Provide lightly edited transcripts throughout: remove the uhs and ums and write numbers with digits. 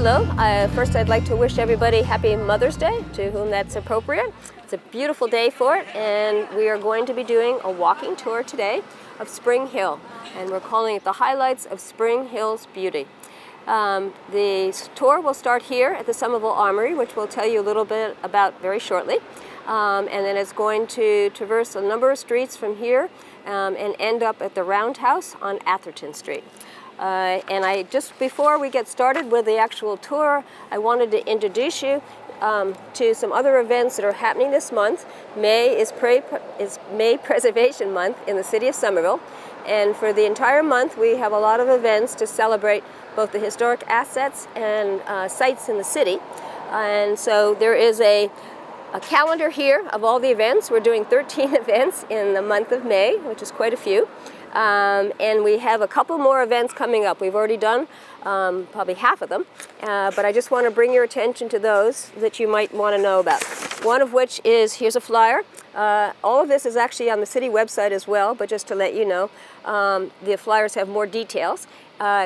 Hello. First I'd like to wish everybody happy Mother's Day, to whom that's appropriate. It's a beautiful day for it, and we are going to be doing a walking tour today of Spring Hill, and we're calling it the Highlights of Spring Hill's Beauty. The tour will start here at the Somerville Armory, which we'll tell you a little bit about very shortly, and then it's going to traverse a number of streets from here and end up at the Roundhouse on Atherton Street. And before we get started with the actual tour, I wanted to introduce you to some other events that are happening this month. May is May Preservation Month in the city of Somerville, and for the entire month we have a lot of events to celebrate both the historic assets and sites in the city. And so there is a calendar here of all the events. We're doing 13 events in the month of May, which is quite a few. And we have a couple more events coming up. We've already done probably half of them, but I just want to bring your attention to those that you might want to know about. One of which is, here's a flyer. All of this is actually on the city website as well, but just to let you know, the flyers have more details.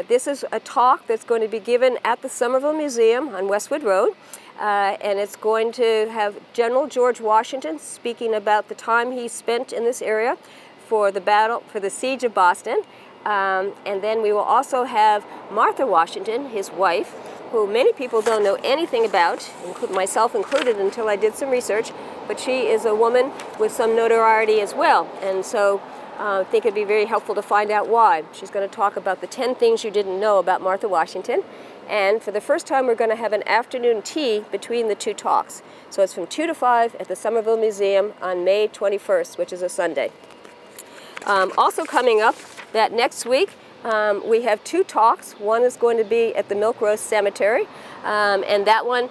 This is a talk that's going to be given at the Somerville Museum on Westwood Road. And it's going to have General George Washington speaking about the time he spent in this area for the siege of Boston. And then we will also have Martha Washington, his wife, who many people don't know anything about, myself included until I did some research, but she is a woman with some notoriety as well. And so I think it'd be very helpful to find out why. She's going to talk about the 10 things you didn't know about Martha Washington. And for the first time, we're going to have an afternoon tea between the two talks. So it's from 2 to 5 at the Somerville Museum on May 21st, which is a Sunday. Also coming up that next week, we have 2 talks. One is going to be at the Milk Rose Cemetery, and that one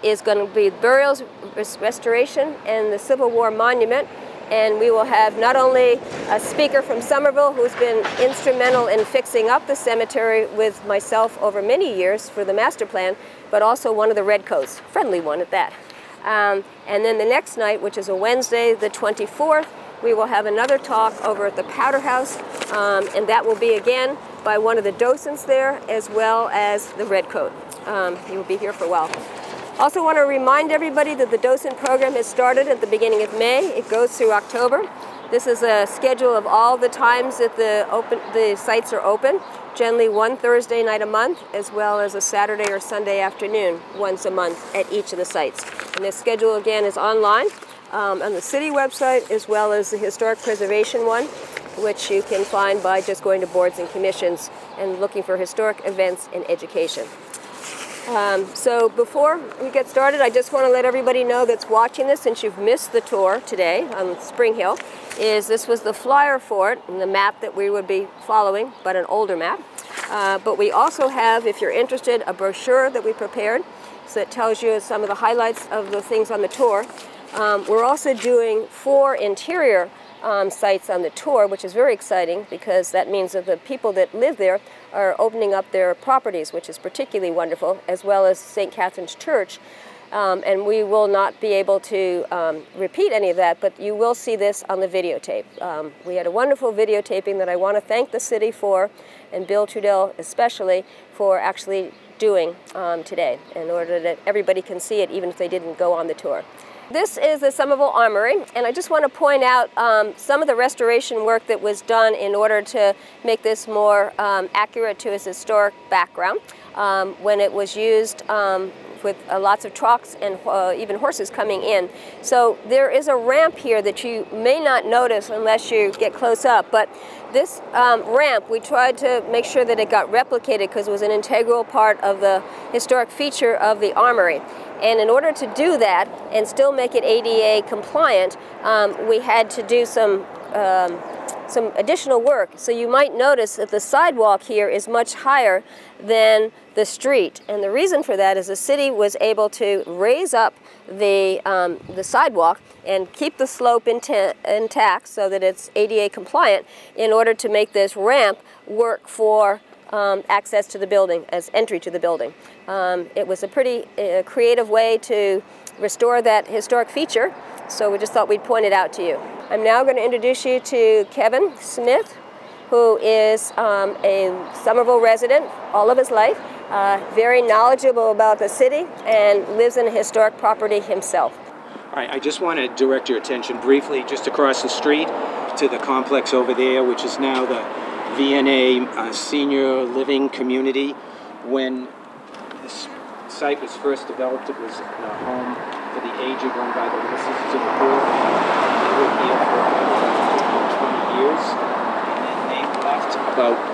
is going to be burials, restoration, and the Civil War monument. And we will have not only a speaker from Somerville who's been instrumental in fixing up the cemetery with myself over many years for the master plan, but also one of the Redcoats, friendly one at that. And then the next night, which is a Wednesday, the 24th, we will have another talk over at the Powder House, and that will be again by one of the docents there, as well as the Redcoat. He will be here for a while. Also want to remind everybody that the docent program has started at the beginning of May. It goes through October. This is a schedule of all the times that the sites are open, generally one Thursday night a month, as well as a Saturday or Sunday afternoon once a month at each of the sites. And this schedule again is online on the city website, as well as the historic preservation one, which you can find by just going to boards and commissions and looking for historic events in education. So before we get started, I just want to let everybody know that's watching this, since you've missed the tour today on Spring Hill, this was the flyer for it and the map that we would be following, but an older map. But we also have, if you're interested, a brochure that we prepared, so it tells you some of the highlights of the things on the tour. We're also doing 4 interior sites on the tour, which is very exciting because that means that the people that live there are opening up their properties, which is particularly wonderful, as well as St. Catherine's Church. And we will not be able to repeat any of that, but you will see this on the videotape. We had a wonderful videotaping that I want to thank the city for, and Bill Trudell especially, for actually doing today, in order that everybody can see it, even if they didn't go on the tour. This is the Somerville Armory, and I just want to point out some of the restoration work that was done in order to make this more accurate to its historic background. When it was used with lots of trucks and even horses coming in. So there is a ramp here that you may not notice unless you get close up, but this ramp, we tried to make sure that it got replicated because it was an integral part of the historic feature of the armory. And in order to do that and still make it ADA compliant, we had to do some additional work. So you might notice that the sidewalk here is much higher than the street. And the reason for that is the city was able to raise up the sidewalk and keep the slope intact so that it's ADA compliant in order to make this ramp work for access to the building, as entry to the building. It was a pretty creative way to restore that historic feature, so we just thought we'd point it out to you. I'm now going to introduce you to Kevin Smith, who is a Somerville resident all of his life. very knowledgeable about the city and lives in a historic property himself. All right, I just want to direct your attention briefly just across the street to the complex over there, which is now the VNA Senior Living Community. When this site was first developed, it was a home for the aged run by the Little Sisters of the Poor. They were here for 20 years, and then they left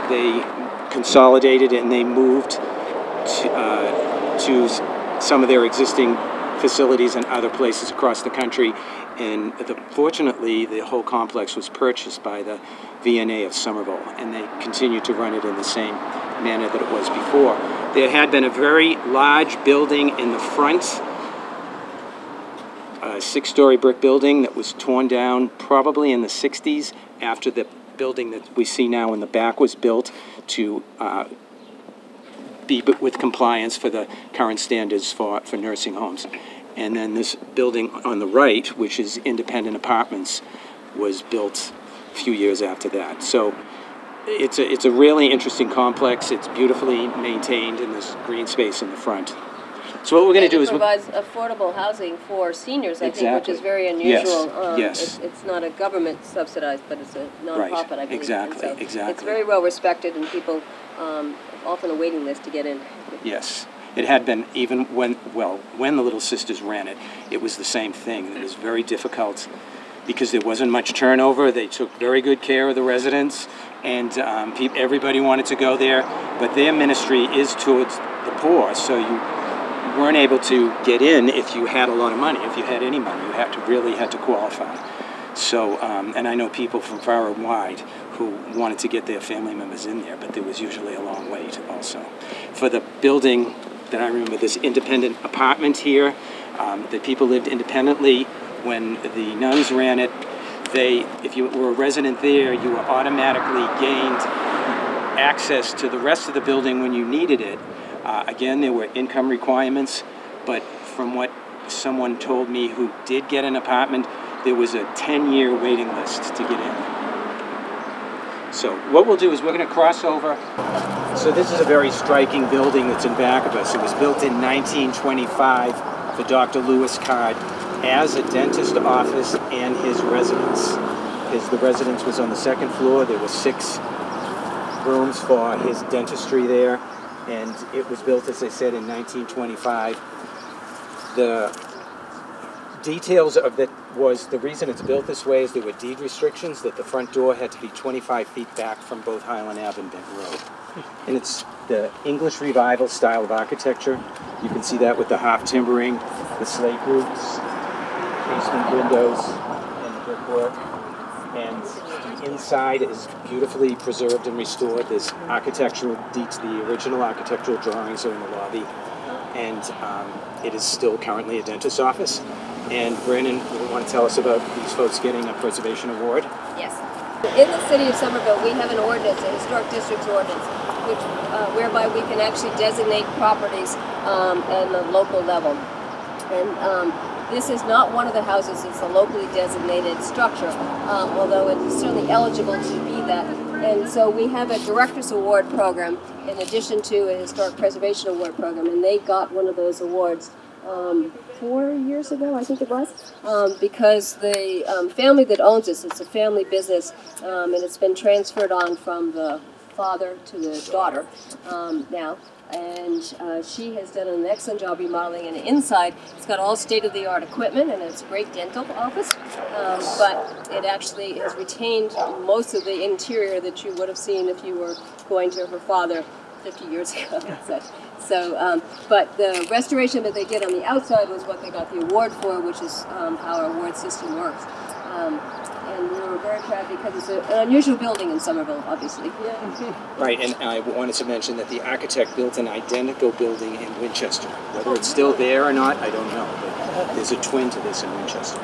they consolidated and they moved to some of their existing facilities in other places across the country, and fortunately the whole complex was purchased by the VNA of Somerville, and they continued to run it in the same manner that it was before. There had been a very large building in the front, a 6-story brick building that was torn down probably in the 60s after the building that we see now in the back was built to be with compliance for the current standards for nursing homes. And then this building on the right, which is independent apartments, was built a few years after that. So it's a really interesting complex. It's beautifully maintained in this green space in the front. So what we're going to do is... It provides affordable housing for seniors, I think, which is very unusual. Yes. It's not a government subsidized, but it's a nonprofit, I believe. Exactly, so exactly. It's very well respected, and people often a waiting list to get in. Yes. It had been even when the Little Sisters ran it, it was the same thing. It was very difficult because there wasn't much turnover. They took very good care of the residents, and everybody wanted to go there. But their ministry is towards the poor, so you weren't able to get in if you had a lot of money. If you had any money, you really had to qualify. So, and I know people from far and wide who wanted to get their family members in there, but there was usually a long wait also. For the building that I remember, this independent apartment here, the people lived independently. When the nuns ran it, if you were a resident there, you were automatically gained access to the rest of the building when you needed it. Again, there were income requirements, but from what someone told me who did get an apartment, there was a 10-year waiting list to get in. So what we'll do is we're going to cross over. So this is a very striking building that's in back of us. It was built in 1925 for Dr. Lewis Card as a dentist office and his residence. The residence was on the second floor. There were 6 rooms for his dentistry there, and it was built, as I said, in 1925. The details of it was the reason it's built this way is there were deed restrictions that the front door had to be 25 feet back from both Highland Ave and Benton Road. And it's the English Revival style of architecture. You can see that with the half timbering, the slate roofs, casement windows, and the brickwork. And the inside is beautifully preserved and restored. There's the original architectural drawings are in the lobby. And it is still currently a dentist's office. And Brandon, you want to tell us about these folks getting a preservation award? Yes. In the city of Somerville, we have an ordinance, a historic districts ordinance, which whereby we can actually designate properties at the local level. And this is not one of the houses, it's a locally designated structure, although it is certainly eligible to be that. And so we have a Director's Award program in addition to a Historic Preservation Award program, and they got one of those awards 4 years ago, I think it was, because the family that owns this, it's a family business, and it's been transferred on from the father to the daughter now. And she has done an excellent job remodeling, and inside it's got all state-of-the-art equipment, and it's a great dental office, but it actually has retained most of the interior that you would have seen if you were going to her father 50 years ago and such. So, but the restoration that they did on the outside was what they got the award for, which is how our award system works. And we were very proud because it's an unusual building in Somerville, obviously. Yeah. Right, and I wanted to mention that the architect built an identical building in Winchester. Whether it's still there or not, I don't know, but there's a twin to this in Winchester.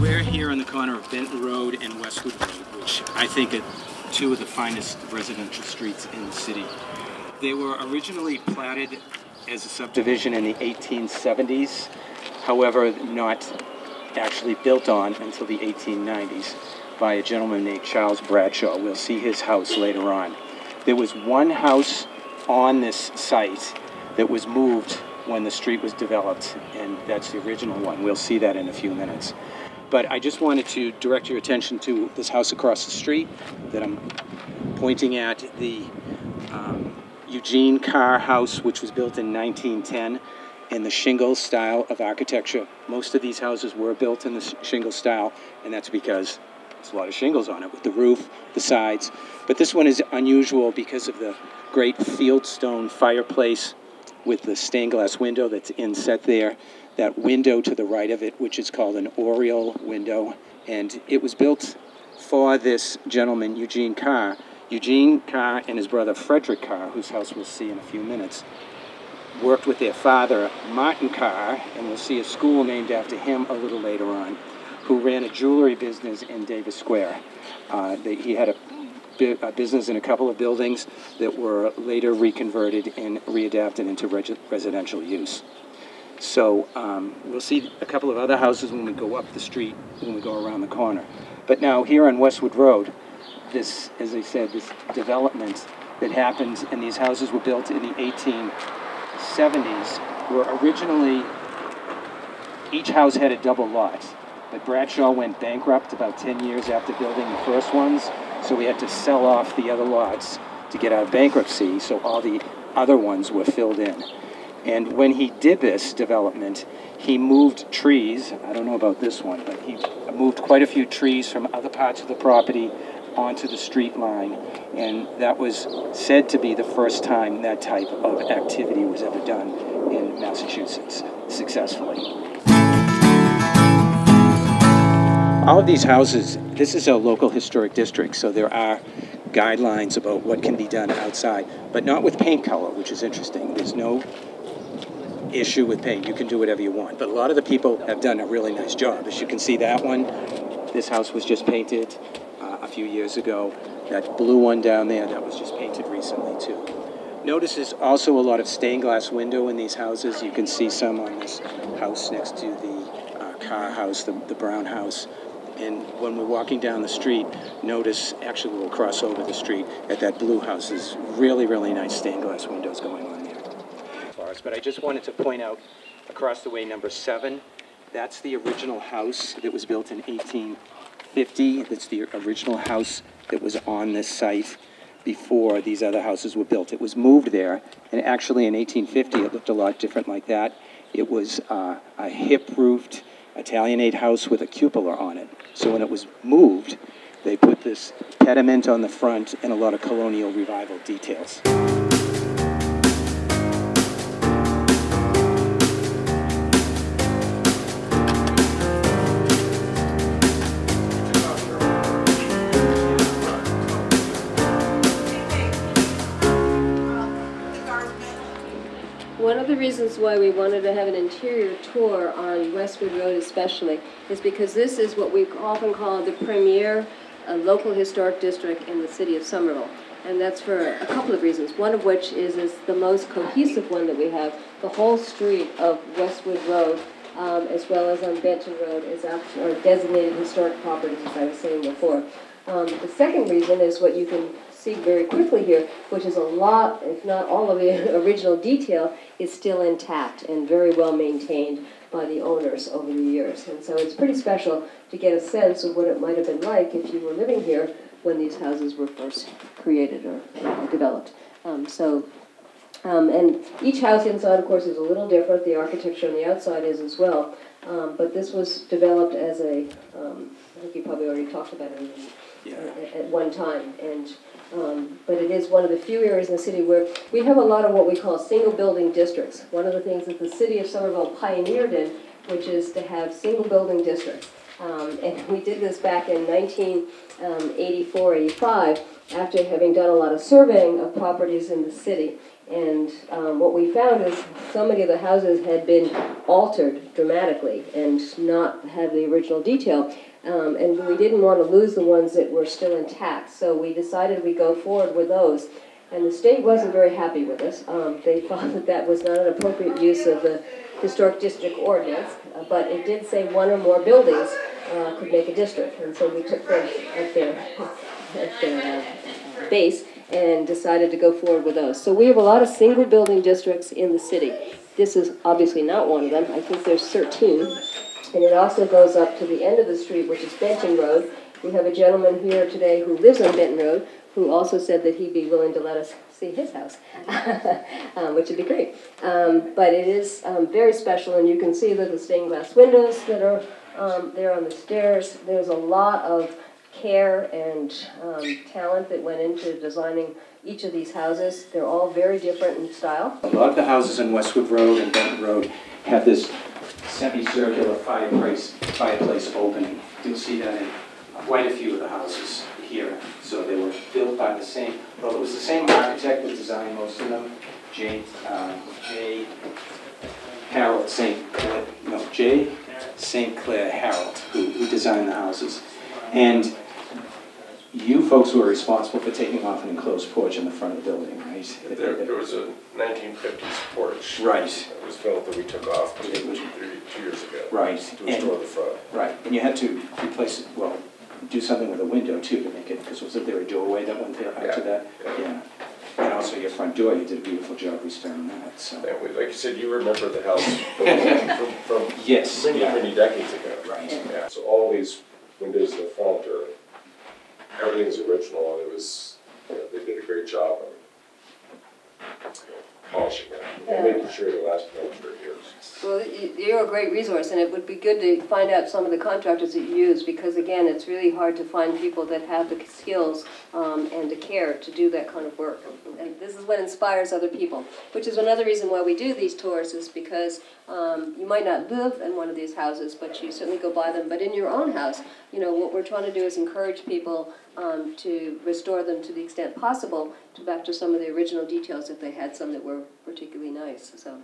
We're here on the corner of Benton Road and Westwood Road, which I think are 2 of the finest residential streets in the city. They were originally platted as a subdivision in the 1870s, however not actually built on until the 1890s, by a gentleman named Charles Bradshaw. We'll see his house later on. There was one house on this site that was moved when the street was developed, and that's the original one. We'll see that in a few minutes. But I just wanted to direct your attention to this house across the street that I'm pointing at, the Eugene Carr house, which was built in 1910 in the shingle style of architecture. Most of these houses were built in the shingle style, and that's because there's a lot of shingles on it with the roof, the sides. But this one is unusual because of the great fieldstone fireplace with the stained glass window that's inset there. That window to the right of it, which is called an oriel window. And it was built for this gentleman, Eugene Carr. Eugene Carr and his brother Frederick Carr, whose house we'll see in a few minutes, worked with their father, Martin Carr, and we'll see a school named after him a little later on, who ran a jewelry business in Davis Square. He had a business in a couple of buildings that were later reconverted and readapted into residential use. So we'll see a couple of other houses when we go up the street, when we go around the corner. But now here on Westwood Road, this, as I said, this development that happened, and these houses were built in the 1870s, were originally, each house had a double lot. But Bradshaw went bankrupt about 10 years after building the first ones, so we had to sell off the other lots to get out of bankruptcy, so all the other ones were filled in. And when he did this development, he moved trees. I don't know about this one, but he moved quite a few trees from other parts of the property onto the street line, and that was said to be the first time that type of activity was ever done in Massachusetts successfully. All of these houses, this is a local historic district, so there are guidelines about what can be done outside, but not with paint color, which is interesting. There's no issue with paint. You can do whatever you want, but a lot of the people have done a really nice job. As you can see, that one, this house was just painted a few years ago. That blue one down there, that was just painted recently too. Notice there's also a lot of stained glass window in these houses. You can see some on this house next to the Carr house, the brown house. And when we're walking down the street, notice, actually we'll cross over the street at that blue house. There's really, really nice stained glass windows going on there. But I just wanted to point out across the way, number 7, that's the original house that was built in 1850. That's the original house that was on this site before these other houses were built. It was moved there, and actually in 1850 it looked a lot different like that. It was a hip-roofed Italianate house with a cupola on it. So when it was moved, they put this pediment on the front and a lot of colonial revival details. One of the reasons why we wanted to have an interior tour on Westwood Road especially is because this is what we often call the premier local historic district in the city of Somerville. And that's for a couple of reasons. One of which is the most cohesive one that we have. The whole street of Westwood Road, as well as on Benton Road, is are designated historic properties, as I was saying before. The second reason is what you can see very quickly here, which is a lot, if not all of the original detail, is still intact and very well maintained by the owners over the years. And so it's pretty special to get a sense of what it might have been like if you were living here when these houses were first created or developed. And each house inside, of course, is a little different. The architecture on the outside is as well. But this was developed as a, I think you probably already talked about it at one time. But it is one of the few areas in the city where we have a lot of what we call single building districts. One of the things that the city of Somerville pioneered in, which is to have single building districts. And we did this back in 1984-85 after having done a lot of surveying of properties in the city. And what we found is so many of the houses had been altered dramatically and not have the original detail. And we didn't want to lose the ones that were still intact, so we decided we'd go forward with those. And the state wasn't very happy with us. They thought that that was not an appropriate use of the historic district ordinance, but it did say one or more buildings could make a district, and so we took them at their base and decided to go forward with those. So we have a lot of single building districts in the city. This is obviously not one of them. I think there's 13. And it also goes up to the end of the street, which is Benton Road. We have a gentleman here today who lives on Benton Road, who also said that he'd be willing to let us see his house, which would be great. But it is very special, and you can see that the stained glass windows that are there on the stairs. There's a lot of care and talent that went into designing each of these houses. They're all very different in style. A lot of the houses on Westwood Road and Benton Road have this semicircular fireplace opening. You'll see that in quite a few of the houses here. So they were built by the same, well, it was the same architect that designed most of them, J. Harold St. Clair, no, J. St. Clair Harold, who designed the houses. And you folks were responsible for taking off an enclosed porch in the front of the building, right? There was a 1950s porch. Right. That was built that we took off 2 years ago. Right. To restore the front. Right, and you had to replace it, well, do something with a window too to make it, because wasn't there a doorway that went there out to that? Yeah. And also your front door, you did a beautiful job restoring that, so. And we, like you said, you remember the house from Yes, many, yeah. many decades ago. Right. Yeah. So all these windows in the front are, everything's original, and it was, you know, they did a great job on polishing it and making sure it lasted for years. Well, you're a great resource, and it would be good to find out some of the contractors that you use, because again, it's really hard to find people that have the skills and the care to do that kind of work. And this is what inspires other people, which is another reason why we do these tours, is because you might not live in one of these houses, but you certainly go by them. But in your own house, you know, what we're trying to do is encourage people to restore them to the extent possible, back to some of the original details if they had some that were particularly nice. So.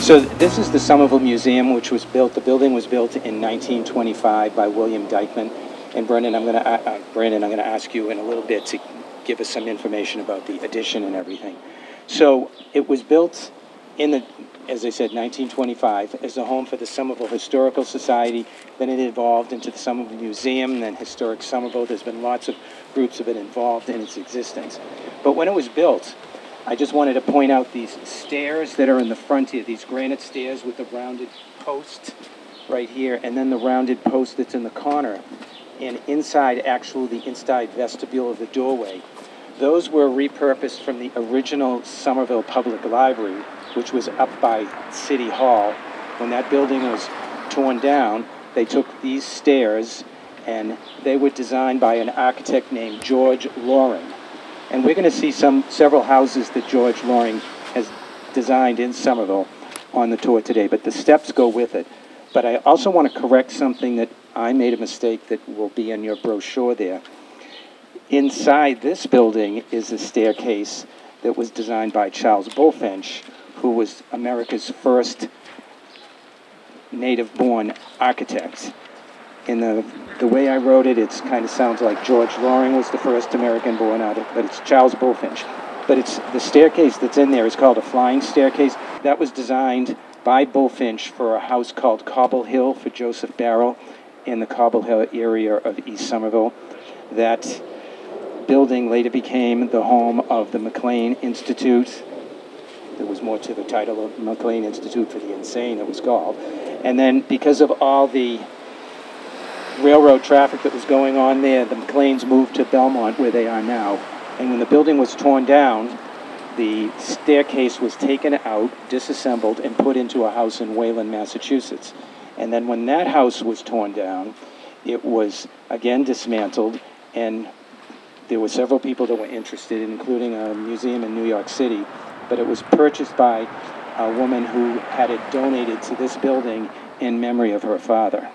So this is the Somerville Museum, which was built, the building was built in 1925 by William Dyckman. And Brandon, I'm going to ask you in a little bit to give us some information about the addition and everything. So it was built in the, as I said, 1925 as a home for the Somerville Historical Society. Then it evolved into the Somerville Museum, then Historic Somerville. There's been lots of groups that have been involved in its existence. But when it was built, I just wanted to point out these stairs that are in the front here, these granite stairs with the rounded post right here, and then the rounded post that's in the corner, and inside, actually, the inside vestibule of the doorway. Those were repurposed from the original Somerville Public Library, which was up by City Hall. When that building was torn down, they took these stairs, and they were designed by an architect named George Loring. And we're going to see several houses that George Loring has designed in Somerville on the tour today, but the steps go with it. But I also want to correct something that I made a mistake that will be in your brochure there. Inside this building is a staircase that was designed by Charles Bulfinch, who was America's first native-born architect. In the way I wrote it, it kind of sounds like George Loring was the first American-born architect, but it's Charles Bulfinch. But it's the staircase that's in there is called a flying staircase. That was designed by Bulfinch for a house called Cobble Hill for Joseph Barrow in the Cobble Hill area of East Somerville. That building later became the home of the McLean Institute. There was more to the title of McLean Institute for the Insane, it was called. And then because of all the railroad traffic that was going on there, the McLeans moved to Belmont, where they are now. And when the building was torn down, the staircase was taken out, disassembled, and put into a house in Wayland, Massachusetts. And then when that house was torn down, it was again dismantled, and there were several people that were interested, including a museum in New York City. But it was purchased by a woman who had it donated to this building in memory of her father.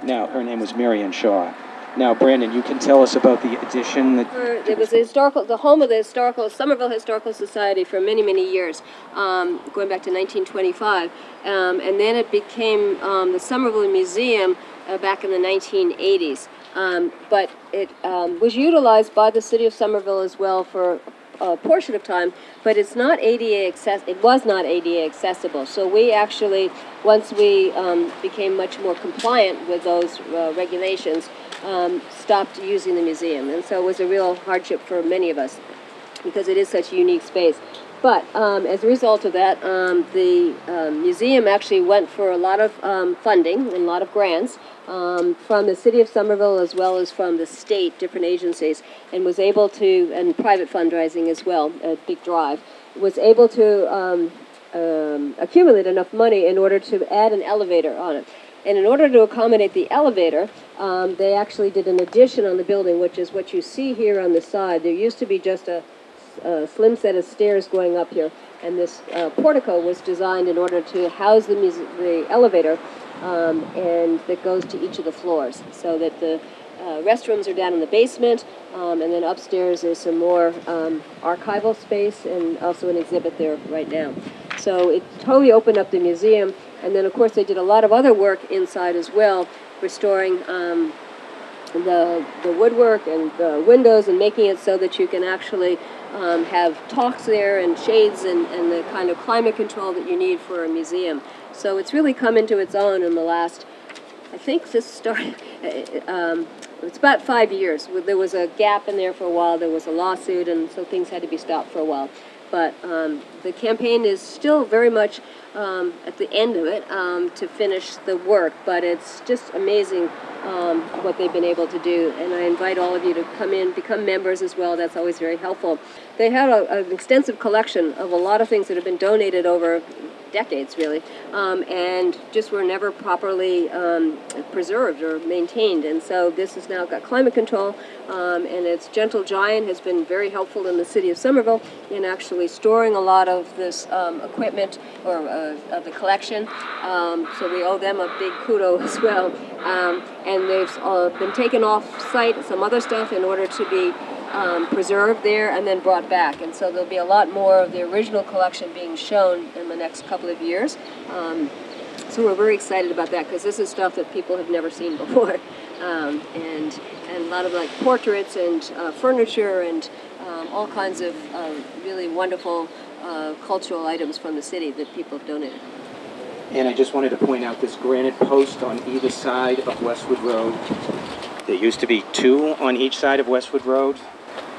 Now, her name was Marion Shaw. Now, Brandon, you can tell us about the addition that... It was the home of the Somerville Historical Society for many, many years, going back to 1925. And then it became the Somerville Museum back in the 1980s. But it was utilized by the city of Somerville as well for a portion of time, but it's not ADA it was not ADA accessible. So we actually, once we became much more compliant with those regulations, stopped using the museum. And so it was a real hardship for many of us because it is such a unique space. But as a result of that, the museum actually went for a lot of funding and a lot of grants from the city of Somerville as well as from the state, different agencies, and was able to, and private fundraising as well, a big drive, was able to accumulate enough money in order to add an elevator on it. And in order to accommodate the elevator, they actually did an addition on the building, which is what you see here on the side. There used to be just a slim set of stairs going up here, and this portico was designed in order to house the elevator, and that goes to each of the floors, so that the restrooms are down in the basement, and then upstairs there's some more archival space and also an exhibit there right now. So it totally opened up the museum, and then of course they did a lot of other work inside as well, restoring the woodwork and the windows and making it so that you can actually have talks there and shades and the kind of climate control that you need for a museum. So it's really come into its own in the last, I think this started, it's about 5 years. There was a gap in there for a while, there was a lawsuit, and so things had to be stopped for a while. But the campaign is still very much at the end of it to finish the work, but it's just amazing what they've been able to do. And I invite all of you to come in, become members as well. That's always very helpful. They had an extensive collection of a lot of things that have been donated over decades, really, and just were never properly preserved or maintained. And so this has now got climate control, and its Gentle Giant has been very helpful in the city of Somerville in actually storing a lot of this equipment or of the collection. So we owe them a big kudo as well. And they've been taken off site, some other stuff, in order to be preserved there and then brought back. And so there'll be a lot more of the original collection being shown in the next couple of years. So we're very excited about that because this is stuff that people have never seen before. And a lot of like portraits and furniture and all kinds of really wonderful cultural items from the city that people have donated. And I just wanted to point out this granite post on either side of Westwood Road. There used to be 2 on each side of Westwood Road.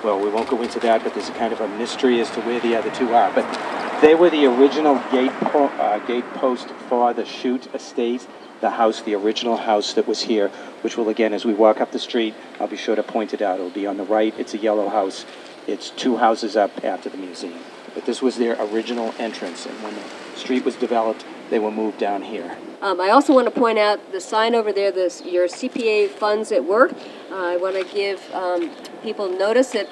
Well, we won't go into that, but there's a kind of a mystery as to where the other 2 are. But they were the original gate post for the Chute Estate, the house, the original house that was here, which will, again, as we walk up the street, I'll be sure to point it out. It'll be on the right. It's a yellow house. It's 2 houses up after the museum. But this was their original entrance, and when the street was developed, they were moved down here. I also want to point out the sign over there, your CPA funds at work. I want to give people notice that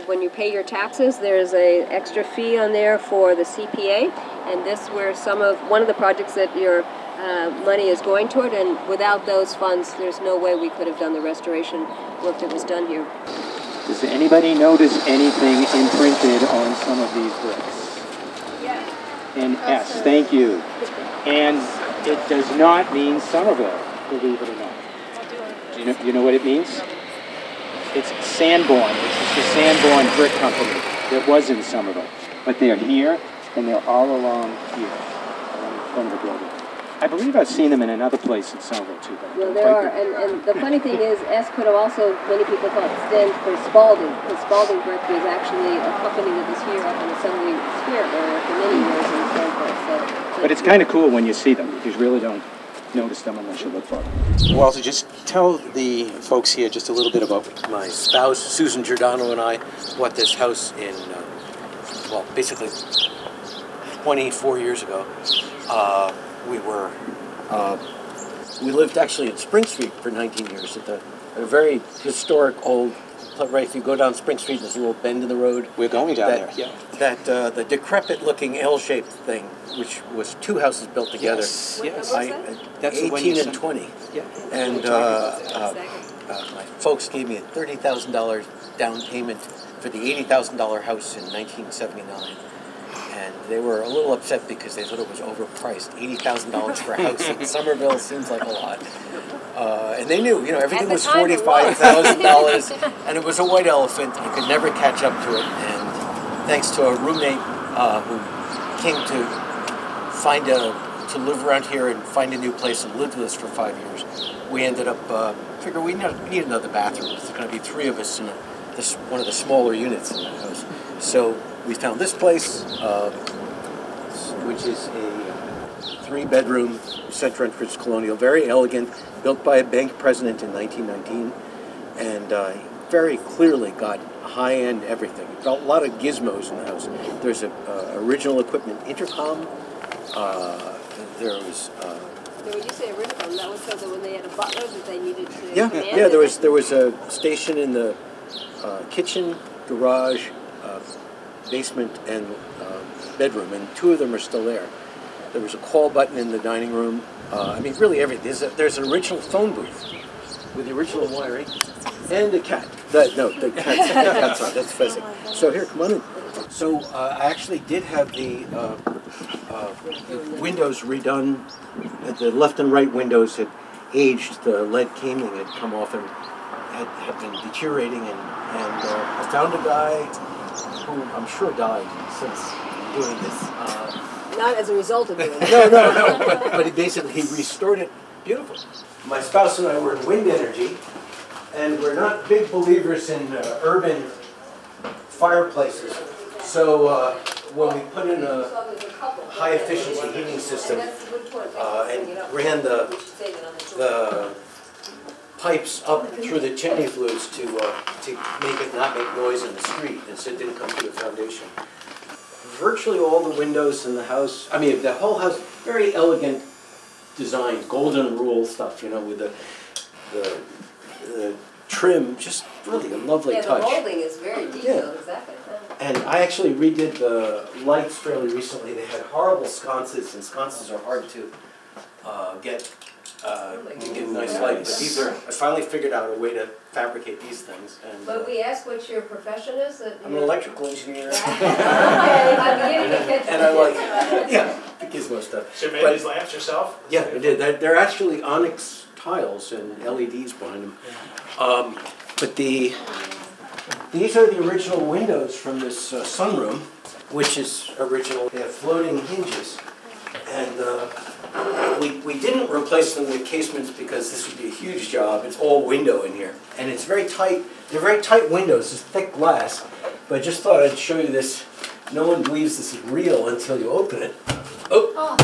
when you pay your taxes, there's an extra fee on there for the CPA, and this where one of the projects that your money is going toward, and without those funds, there's no way we could have done the restoration work that was done here. Does anybody notice anything imprinted on some of these bricks? Yes. An S, thank you. And it does not mean Somerville, believe it or not. Do you know what it means? It's Sanborn. It's the Sanborn Brick Company that was in Somerville. But they're here, and they're all along here, along the front of the building. I believe I've seen them in another place in Somerville, too. Well, there are, and the funny thing is, S could have also, many people thought, stand for Spalding, because Spalding Brick was actually a company that was here up in the Assembly Square area for many years in Stanford. So, but it's kind of cool when you see them. You really don't notice them unless you look for them. Walter, just tell the folks here just a little bit about my spouse, Susan Giordano, and I bought this house in, well, basically 24 years ago. We lived actually at Spring Street for 19 years at a very historic old, right, if you go down Spring Street, there's a little bend in the road. We're going down there, yeah. The decrepit looking L-shaped thing, which was 2 houses built together. Yes. What was That's 18 and 20. Yeah. And my folks gave me a $30,000 down payment for the $80,000 house in 1979. And they were a little upset because they thought it was overpriced. $80,000 for a house in Somerville seems like a lot. And they knew, everything was $45,000, and it was a white elephant. You could never catch up to it. And thanks to a roommate who came to live around here and find a new place and lived with us for 5 years, we ended up figuring we need another bathroom. There's going to be 3 of us in one of the smaller units in the house. So we found this place, which is a 3-bedroom center entrance colonial, very elegant, built by a bank president in 1919, and very clearly got high-end everything. A lot of gizmos in the house. There's a original equipment intercom. There was. When you say original, that was so that when they had a butler that they needed to Yeah, command yeah. it? There was a station in the kitchen, garage, basement, and bedroom, and 2 of them are still there. There was a call button in the dining room. Really everything. There's an original phone booth with the original wiring, and a cat. The cat's on. That's pheasant. So here, come on in. So I actually did have the windows redone. The left and right windows had aged. The lead caning had come off and had been deteriorating. And I found a guy who I'm sure died since doing this. Not as a result of doing it. No. But he basically restored it. Beautiful. My spouse and I were in wind energy, and we're not big believers in urban fireplaces. So when we put in a high efficiency heating system and ran the pipes up through the chimney flues to make it not make noise in the street, and so it didn't come to the foundation. Virtually all the windows in the house, the whole house, very elegant design, golden rule stuff, with the trim, just really a lovely touch. The molding is very detailed, exactly. And I actually redid the lights fairly recently. They had horrible sconces, and sconces are hard to get a nice light. But I finally figured out a way to fabricate these things. And, But we asked what your profession is? I'm an electrical engineer. Okay, I'm beginning to catch And I like, the gizmo stuff. So you made these lamps yourself? Yeah, I did. They're actually onyx tiles and LEDs behind them. But these are the original windows from this sunroom, which is original. They have floating hinges. And we didn't replace them with casements because this would be a huge job. It's all window in here. And it's very tight. They're very tight windows. It's thick glass. But I just thought I'd show you this. No one believes this is real until you open it. Oh.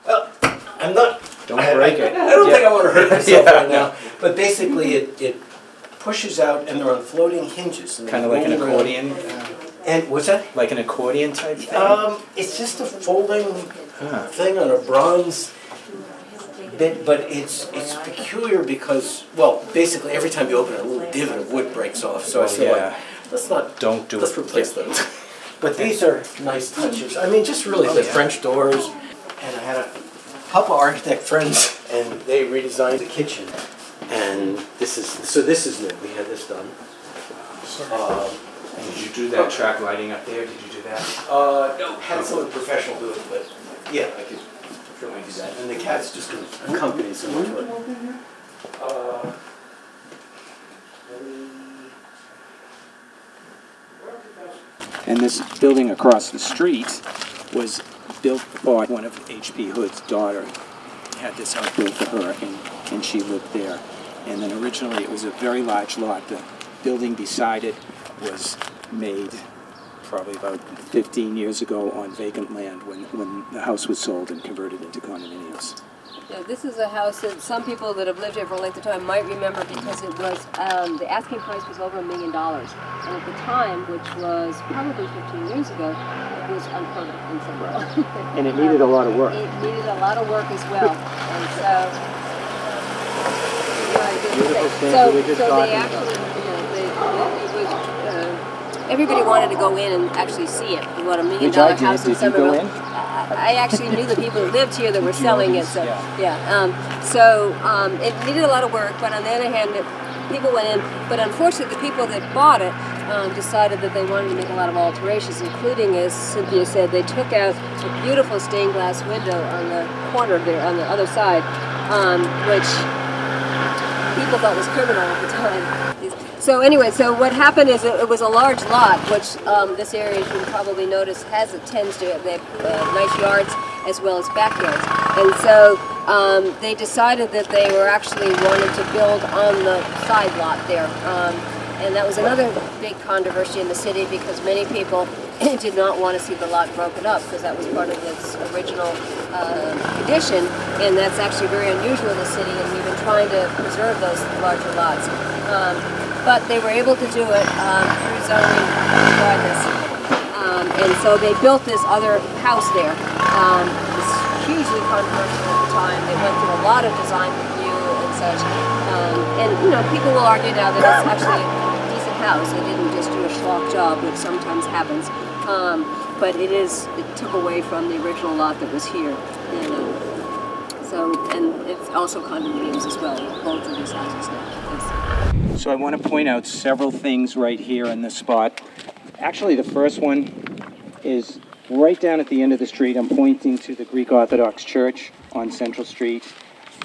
Well, I'm not. Don't break it. I don't think I want to hurt myself right now. But basically, it pushes out, and they're on floating hinges. Kind of like an accordion? And what's that? Like an accordion type thing? It's just a folding thing on a bronze bit, but it's peculiar because, basically every time you open it, a little divot of wood breaks off. So I said, let's replace those. But these are nice touches. Just really the French doors. And I had a couple architect friends, and they redesigned the kitchen. And this is new. We had this done. Did you do that track lighting up there? Did you do that? No, had someone professional do it, but yeah, I could certainly do that. And the cat's just going to accompany someone to it. And this building across the street was built by one of H.P. Hood's daughter. Had this house built for her, and she lived there. And then originally it was a very large lot. The building beside it was made probably about 15 years ago on vacant land when the house was sold and converted into condominiums. Yeah, this is a house that some people that have lived here for a length of time might remember because it was, the asking price was over $1 million. And at the time, which was probably 15 years ago, it was unheard of in Somerville. And it needed a lot of work. It needed a lot of work as well. And so, they actually, everybody wanted to go in and actually see it. We want $1 million house in Somerville. Did you go in? I actually knew the people who lived here that were selling it, so it needed a lot of work. But on the other hand, people went in, but unfortunately the people that bought it decided that they wanted to make a lot of alterations, including, as Cynthia said, they took out a beautiful stained glass window on the corner there, on the other side, which people thought was criminal at the time. So anyway, so what happened is it was a large lot, which this area, as you can probably notice, tends to have nice yards as well as backyards. And so they decided that they were actually wanting to build on the side lot there. And that was another big controversy in the city because many people did not want to see the lot broken up because that was part of its original condition, and that's actually very unusual in the city, and we've been trying to preserve those larger lots. But they were able to do it through zoning regardless. And so they built this other house there. It was hugely controversial at the time. They went through a lot of design review and such. And you know, people will argue now that it's actually a decent house. They didn't just do a schlock job, which sometimes happens. But it took away from the original lot that was here. And it's also condominiums as well, both of these houses now. So I want to point out several things right here in this spot. Actually, the first one is right down at the end of the street. I'm pointing to the Greek Orthodox Church on Central Street,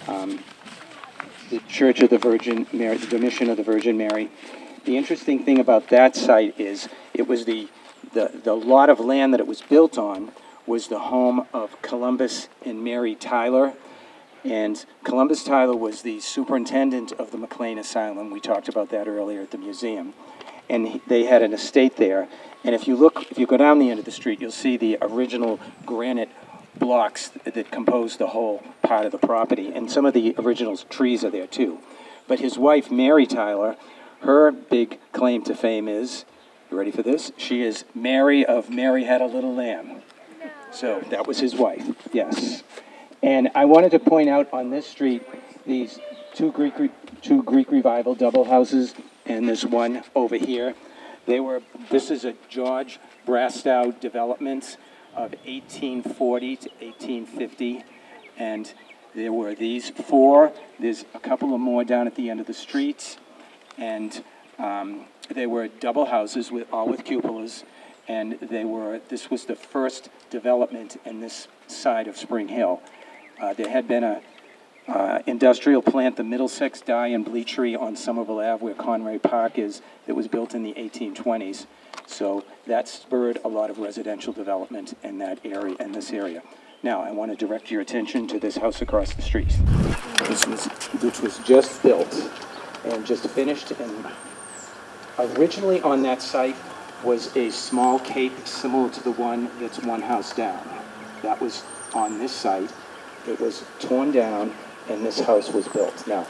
the Church of the Virgin Mary, the Domitian of the Virgin Mary. The interesting thing about that site is it was the lot of land that it was built on was the home of Columbus and Mary Tyler. And Columbus Tyler was the superintendent of the McLean Asylum. We talked about that earlier at the museum. And they had an estate there. And if you go down the end of the street, you'll see the original granite blocks that compose the whole part of the property. And some of the original trees are there too. But his wife, Mary Tyler, her big claim to fame is, you ready for this? She is Mary of Mary Had a Little Lamb. So that was his wife, yes. And I wanted to point out on this street these two Greek Revival double houses, and there's one over here. This is a George Brastow development of 1840 to 1850, and there were these four. There's a couple of more down at the end of the street, and they were double houses all with cupolas, and this was the first development in this side of Spring Hill. There had been a industrial plant, the Middlesex Dye and Bleachery on Somerville Ave, where Conway Park is, that was built in the 1820s. So that spurred a lot of residential development in that area, in this area. Now, I want to direct your attention to this house across the street, which was just built and just finished. And originally on that site was a small cape similar to the one that's one house down. That was on this site. It was torn down, and this house was built. Now,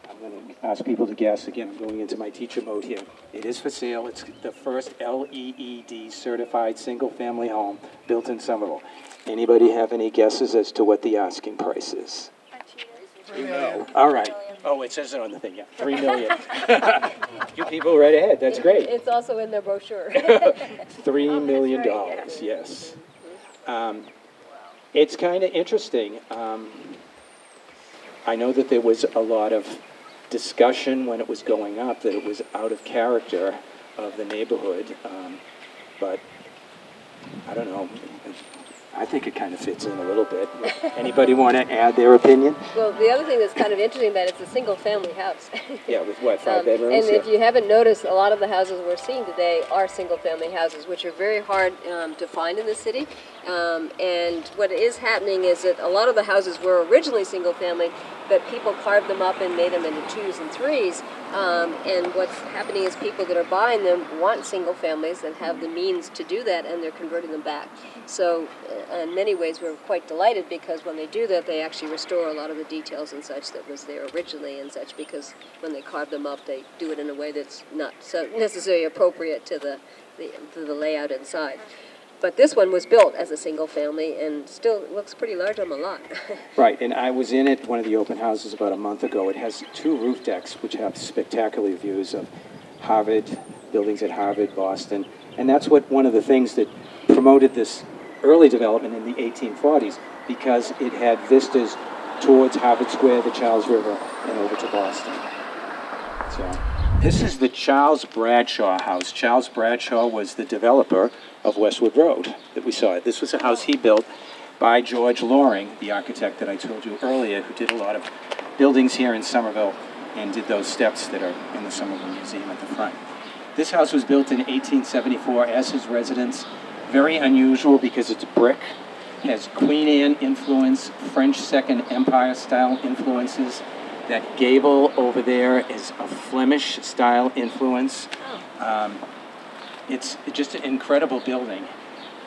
I'm going to ask people to guess. Again, I'm going into my teacher mode here. It is for sale. It's the first LEED certified single-family home built in Somerville. Anybody have any guesses as to what the asking price is? No. All right. Oh, it says it on the thing, yeah. $3 million. You people right ahead. That's great. It's also in their brochure. $3 million, right, yes. It's kind of interesting. I know that there was a lot of discussion when it was going up that it was out of character of the neighborhood, but I don't know. I think it kind of fits in a little bit. Anybody want to add their opinion? Well, the other thing that's kind of interesting that it's a single-family house. Yeah, with what, 5 bedrooms? And if you haven't noticed, a lot of the houses we're seeing today are single-family houses, which are very hard to find in the city. And what is happening is that a lot of the houses were originally single-family, but people carved them up and made them into 2s and 3s. And what's happening is people that are buying them want single families and have the means to do that, and they're converting them back. So in many ways we're quite delighted because when they do that they actually restore a lot of the details and such that was there originally and such, because when they carve them up they do it in a way that's not so necessarily appropriate to the layout inside. But this one was built as a single family and still looks pretty large on the lot. Right, and I was in it, one of the open houses, about a month ago. It has 2 roof decks which have spectacular views of Harvard, buildings at Harvard, Boston. And that's one of the things that promoted this early development in the 1840s, because it had vistas towards Harvard Square, the Charles River, and over to Boston. So this is the Charles Bradshaw house. Charles Bradshaw was the developer of Westwood Road that we saw. This was a house he built by George Loring, the architect that I told you earlier, who did a lot of buildings here in Somerville and did those steps that are in the Somerville Museum at the front. This house was built in 1874 as his residence. Very unusual because it's brick, has Queen Anne influence, French Second Empire style influences. That gable over there is a Flemish style influence. It's just an incredible building.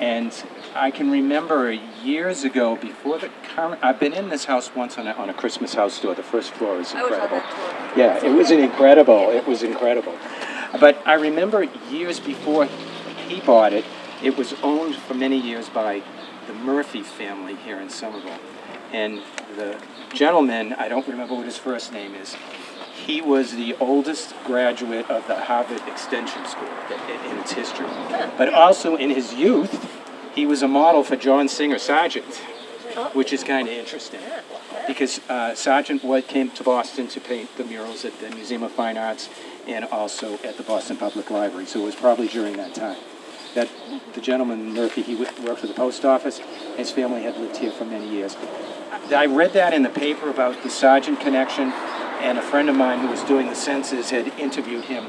And I can remember years ago, before the current, I've been in this house once on a Christmas house tour. The first floor is incredible. Yeah, it was incredible. It was incredible. But I remember years before he bought it, it was owned for many years by the Murphy family here in Somerville. And the gentleman, I don't remember what his first name is, he was the oldest graduate of the Harvard Extension School in its history. But also in his youth, he was a model for John Singer Sargent, which is kind of interesting. Because Sargent came to Boston to paint the murals at the Museum of Fine Arts and also at the Boston Public Library. So it was probably during that time. That the gentleman, Murphy, he worked for the post office. His family had lived here for many years. I read that in the paper about the Sargent connection, and a friend of mine who was doing the census had interviewed him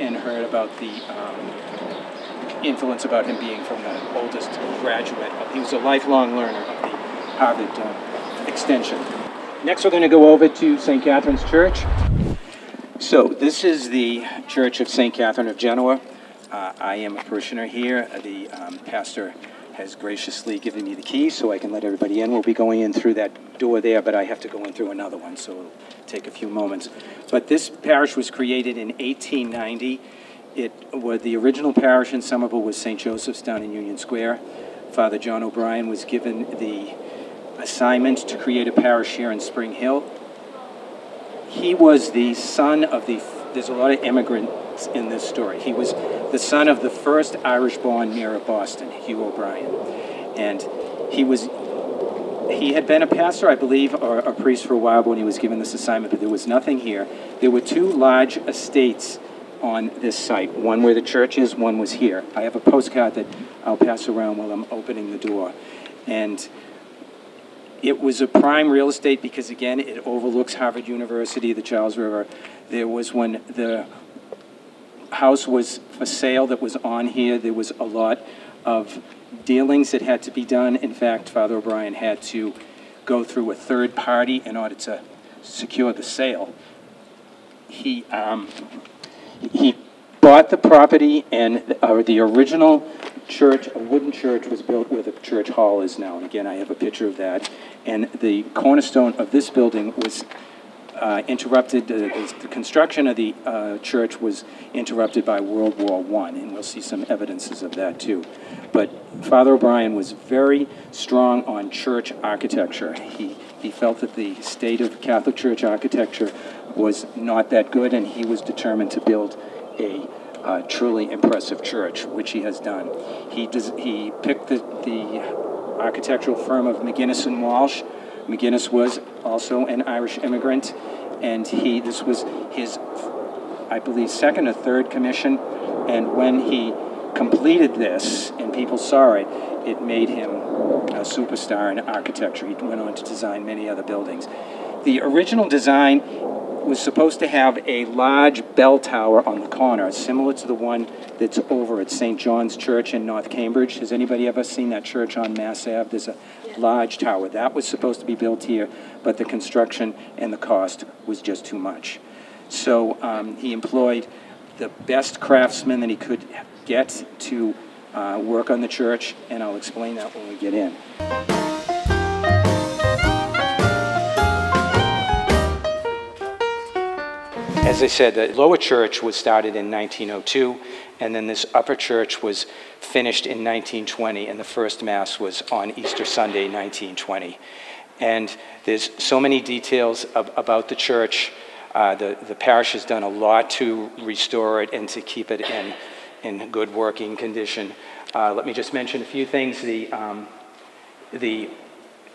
and heard about the influence about him being from the oldest graduate. He was a lifelong learner of the Harvard Extension. Next we're going to go over to St. Catherine's Church. So this is the Church of St. Catherine of Genoa. I am a parishioner here. The pastor has graciously given me the keys so I can let everybody in. We'll be going in through that door there, but I have to go in through another one, so it'll take a few moments. But this parish was created in 1890. The original parish in Somerville was St. Joseph's down in Union Square. Father John O'Brien was given the assignment to create a parish here in Spring Hill. He was the son of there's a lot of immigrants in this story. He was the son of the first Irish-born mayor of Boston, Hugh O'Brien. And he had been a pastor, I believe, or a priest for a while when he was given this assignment, but there was nothing here. There were two large estates on this site, one where the church is, one was here. I have a postcard that I'll pass around while I'm opening the door. And it was a prime real estate because, again, it overlooks Harvard University, the Charles River. There was, when the house was for sale that was on here, there was a lot of dealings that had to be done. In fact, Father O'Brien had to go through a third party in order to secure the sale. He bought the property, and the original church, a wooden church, was built where the church hall is now. And again, I have a picture of that. And the cornerstone of this building was interrupted. The construction of the church was interrupted by World War I, and we'll see some evidences of that too. But Father O'Brien was very strong on church architecture. He felt that the state of Catholic Church architecture was not that good, and he was determined to build a truly impressive church, which he has done. He picked the architectural firm of McGinnis and Walsh. McGinnis was also an Irish immigrant, and this was his, I believe, second or third commission. And when he completed this, and people saw it, it made him a superstar in architecture. He went on to design many other buildings. The original design was supposed to have a large bell tower on the corner, similar to the one that's over at St. John's Church in North Cambridge. Has anybody ever seen that church on Mass Ave? There's a large tower. That was supposed to be built here, but the construction and the cost was just too much. So he employed the best craftsmen that he could get to work on the church, and I'll explain that when we get in. As I said, the lower church was started in 1902, and then this upper church was finished in 1920, and the first Mass was on Easter Sunday, 1920. And there's so many details about the church. The parish has done a lot to restore it and to keep it in good working condition. Let me just mention a few things. The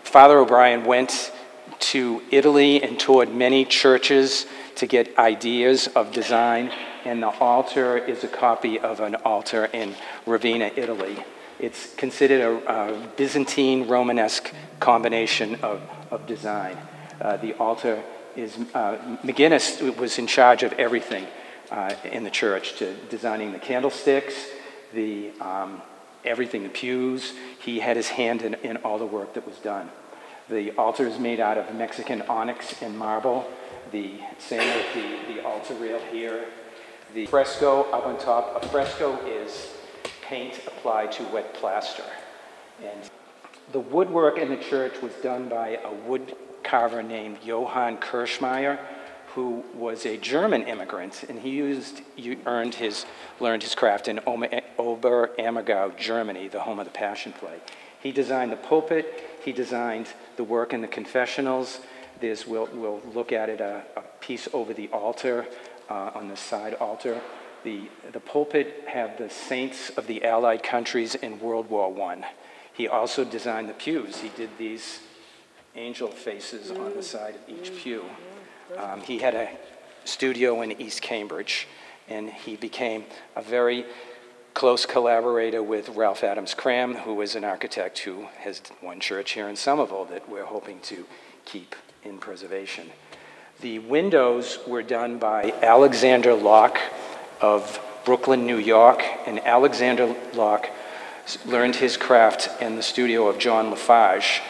Father O'Brien went to Italy and toured many churches to get ideas of design, and the altar is a copy of an altar in Ravenna, Italy. It's considered a Byzantine Romanesque combination of design. The altar is, McGinnis was in charge of everything in the church, to designing the candlesticks, everything, the pews. He had his hand in all the work that was done. The altar is made out of Mexican onyx and marble. Same with the altar rail here. The fresco up on top, a fresco is paint applied to wet plaster. And the woodwork in the church was done by a wood carver named Johann Kirschmeier, who was a German immigrant, and he learned his craft in Oberammergau, Germany, the home of the Passion Play. He designed the pulpit. He designed the work in the confessionals. We'll look at it, a piece over the altar, on the side altar. The pulpit had the saints of the Allied countries in World War I. He also designed the pews. He did these angel faces on the side of each pew. He had a studio in East Cambridge, and he became a very close collaborator with Ralph Adams Cram, who was an architect who has one church here in Somerville that we're hoping to keep in preservation. The windows were done by Alexander Locke of Brooklyn, New York, and Alexander Locke learned his craft in the studio of John Lafarge,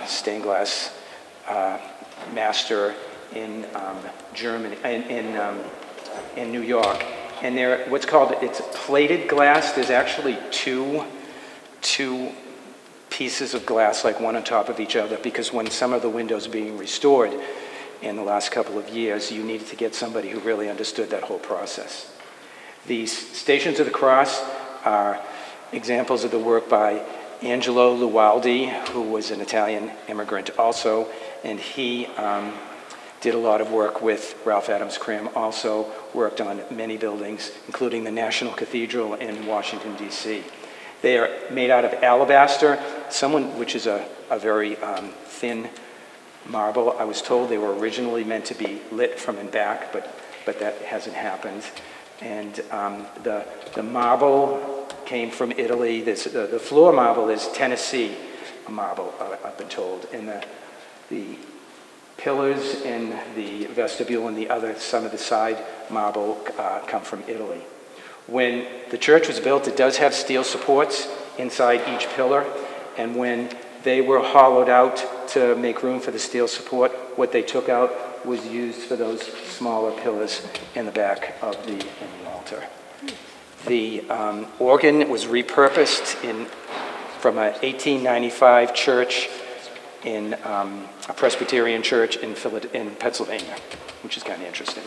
stained glass master in Germany, in New York. And it's plated glass. There's actually two pieces of glass, like one on top of each other, because when some of the windows being restored in the last couple of years, you needed to get somebody who really understood that whole process. These Stations of the Cross are examples of the work by Angelo Lualdi, who was an Italian immigrant also, and he did a lot of work with Ralph Adams Cram, also worked on many buildings, including the National Cathedral in Washington, D.C. They are made out of alabaster, which is a very thin marble. I was told they were originally meant to be lit from in back, but that hasn't happened. And the marble came from Italy. The floor marble is Tennessee marble, I've been told. And the pillars in the vestibule and some of the side marble come from Italy. When the church was built, it does have steel supports inside each pillar, and when they were hollowed out to make room for the steel support, what they took out was used for those smaller pillars in the back of the altar. The organ was repurposed from an 1895 church in a Presbyterian church in Pennsylvania, which is kind of interesting.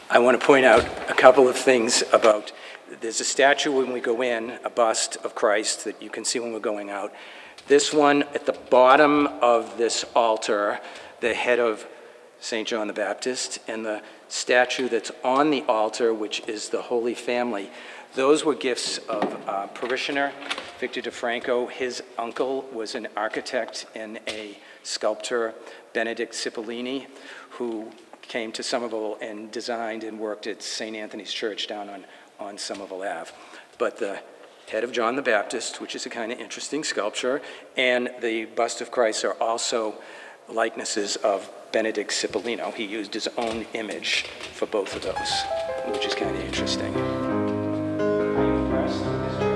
I want to point out a couple of things about, there's a statue when we go in, a bust of Christ that you can see when we're going out. This one at the bottom of this altar, the head of St. John the Baptist, and the statue that's on the altar, which is the Holy Family. Those were gifts of a parishioner, Victor DeFranco. His uncle was an architect and a sculptor, Benedict Cipollini, who came to Somerville and designed and worked at St. Anthony's Church down on Somerville Ave. But the head of John the Baptist, which is a kind of interesting sculpture, and the bust of Christ are also likenesses of Benedict Cipollino. He used his own image for both of those, which is kind of interesting. Are you impressed with this church?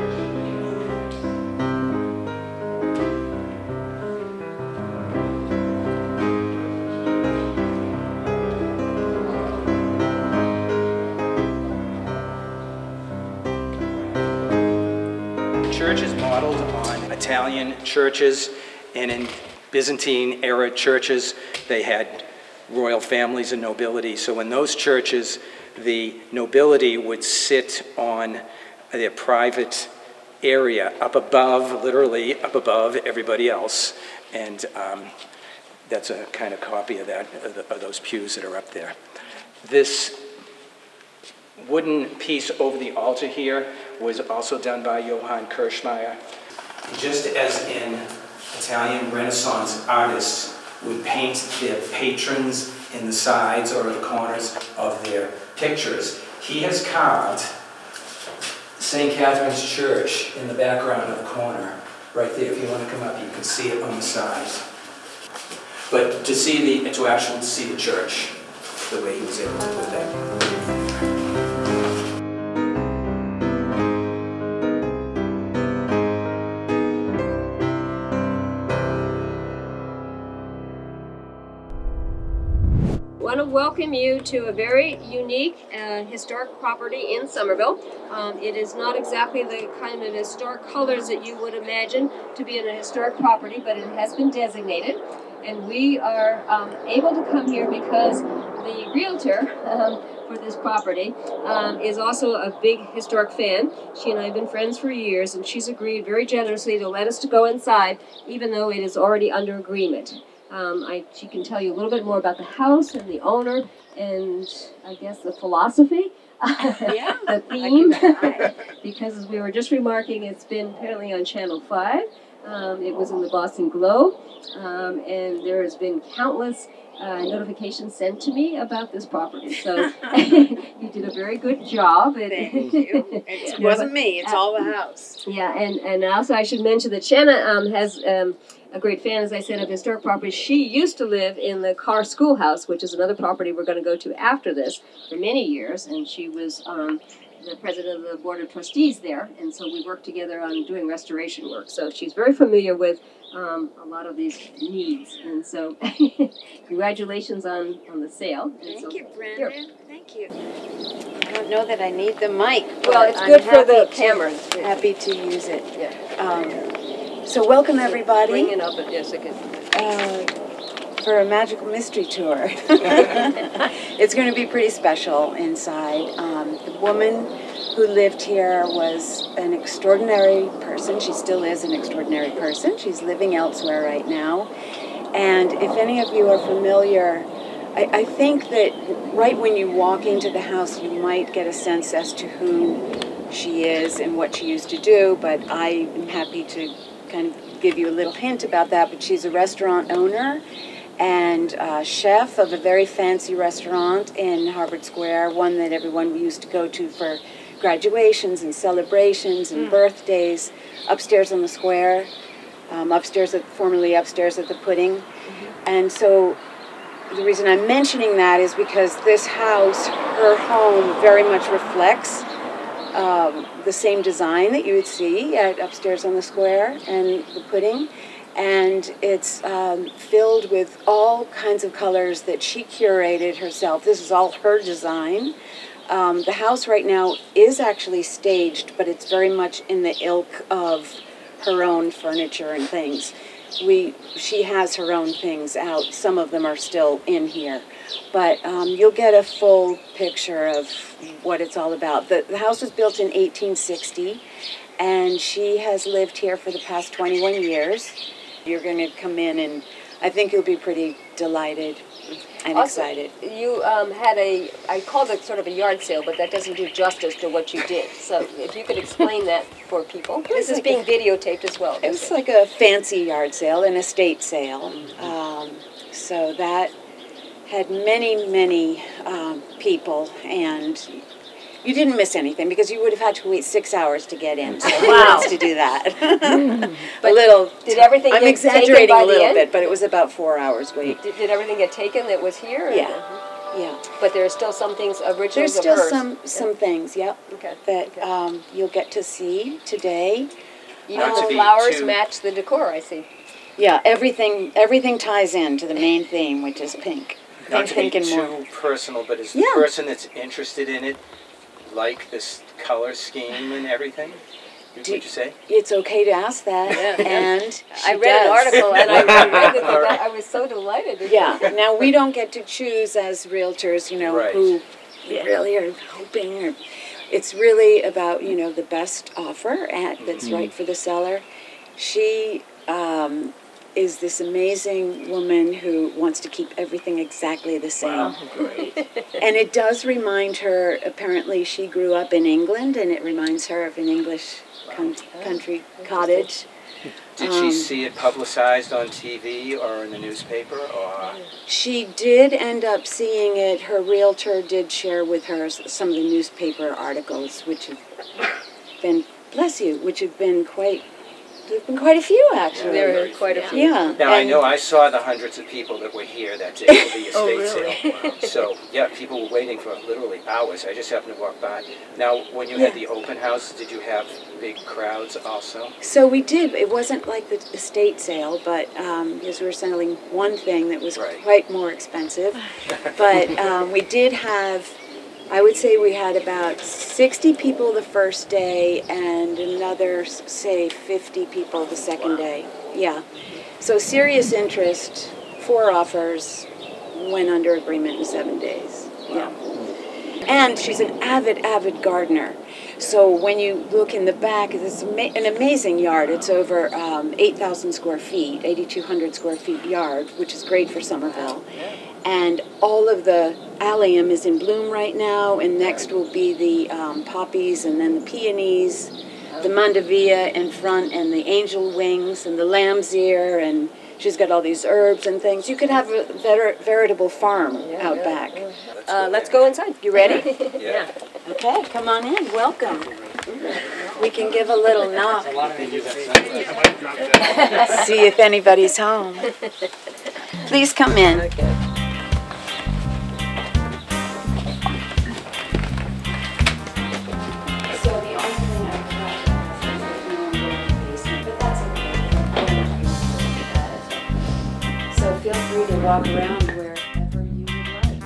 The church is modeled on Italian churches, and in Byzantine-era churches, they had royal families and nobility. So in those churches, the nobility would sit on their private area up above, literally up above everybody else. And that's a kind of copy of that, of those pews that are up there. This wooden piece over the altar here was also done by Johann Kirschmeier. Just as in Italian Renaissance artists would paint their patrons in the sides or the corners of their pictures. He has carved St. Catherine's Church in the background of the corner, right there. If you want to come up, you can see it on the sides. But to actually see the church, the way he was able to put that. I want to welcome you to a very unique historic property in Somerville. It is not exactly the kind of historic colors that you would imagine to be in a historic property, but it has been designated. And we are able to come here because the realtor for this property is also a big historic fan. She and I have been friends for years, and she's agreed very generously to let us to go inside, even though it is already under agreement. She can tell you a little bit more about the house and the owner and I guess the philosophy, Yeah, the theme, because as we were just remarking, it's been apparently on Channel 5. It was in the Boston Globe, and there has been countless notifications sent to me about this property. So you did a very good job. thank you. It wasn't me, it's all the house. Yeah, and also I should mention that Shanna has a great fan, as I said, of historic properties. She used to live in the Carr Schoolhouse, which is another property we're going to go to after this, for many years, and she was the president of the board of trustees there, and so we worked together on doing restoration work. So she's very familiar with a lot of these needs, and so congratulations on the sale. Thank you, Brandon. Thank you. I don't know that I need the mic. Well, it's good for the camera. Happy to use it. Yeah. So welcome everybody. Bring it up, yes, I can. For a magical mystery tour. It's going to be pretty special inside. The woman who lived here was an extraordinary person. She still is an extraordinary person. She's living elsewhere right now. And if any of you are familiar, I think that right when you walk into the house, you might get a sense as to who she is and what she used to do, but I'm happy to kind of give you a little hint about that. But she's a restaurant owner and chef of a very fancy restaurant in Harvard Square, one that everyone used to go to for graduations and celebrations and birthdays, upstairs on the square, formerly upstairs at the Pudding. And so the reason I'm mentioning that is because this house, her home, very much reflects the same design that you would see at upstairs on the square and the Pudding. And it's filled with all kinds of colors that she curated herself. This is all her design. The house right now is actually staged, but it's very much in the ilk of her own furniture and things. She has her own things out. Some of them are still in here. But you'll get a full picture of what it's all about. The house was built in 1860, and she has lived here for the past 21 years. You're going to come in, and I think you'll be pretty delighted and excited. You had I called it sort of a yard sale, but that doesn't do justice to what you did. So if you could explain that for people. This is being videotaped as well. It was like a fancy yard sale, an estate sale. So that had many people, and you didn't miss anything because you would have had to wait 6 hours to get in. So who wants to do that? But a little. Did everything I'm get exaggerating taken by a little the end? bit, but it was about 4 hours wait. Did everything get taken that was here? Or- Yeah. But there are still some things, originals There's of still hers. some things, yep, Okay. that you'll get to see today. Even Not to the be flowers too- match the decor, I see. Yeah, everything ties in to the main theme, which is pink. Not to be Pink and more. too personal, but is the Yeah. person that's interested in it like this color scheme and everything? Would you say? It's okay to ask that, Yeah. and she I read an does. article and I read it, and I was so delighted. Yeah. Now we don't get to choose as realtors, Right. who we really are hoping. Or it's really about the best offer that's right for the seller. She is this amazing woman who wants to keep everything exactly the same. Wow, great. And it does remind her. Apparently, she grew up in England, and it reminds her of an English country cottage. Did she see it publicized on TV or in the newspaper? Or? She did end up seeing it. Her realtor did share with her some of the newspaper articles, which have been, bless you, which have been quite, there have been quite a few actually. There are quite a few. Yeah. Now, I know I saw the hundreds of people that were here that day for the estate sale. So, yeah, people were waiting for literally hours. I just happened to walk by. Now, when you had the open house, did you have big crowds also? So we did. It wasn't like the estate sale, but because we were selling one thing that was quite more expensive. But we did have, I would say we had about 60 people the first day and another, say, 50 people the second day. Yeah. So serious interest, 4 offers, went under agreement in 7 days. Yeah. And she's an avid gardener. So when you look in the back, it's an amazing yard. It's over 8,000 square feet, 8,200 square feet yard, which is great for Somerville. And all of the allium is in bloom right now, and next will be the poppies, and then the peonies, the mandevilla in front, and the angel wings, and the lamb's ear, and she's got all these herbs and things. You could have a veritable farm out back. Let's go inside. You ready? Yeah. Okay, come on in. Welcome. We can give a little knock. See if anybody's home. Please come in. Okay. So feel free to walk around wherever you would like.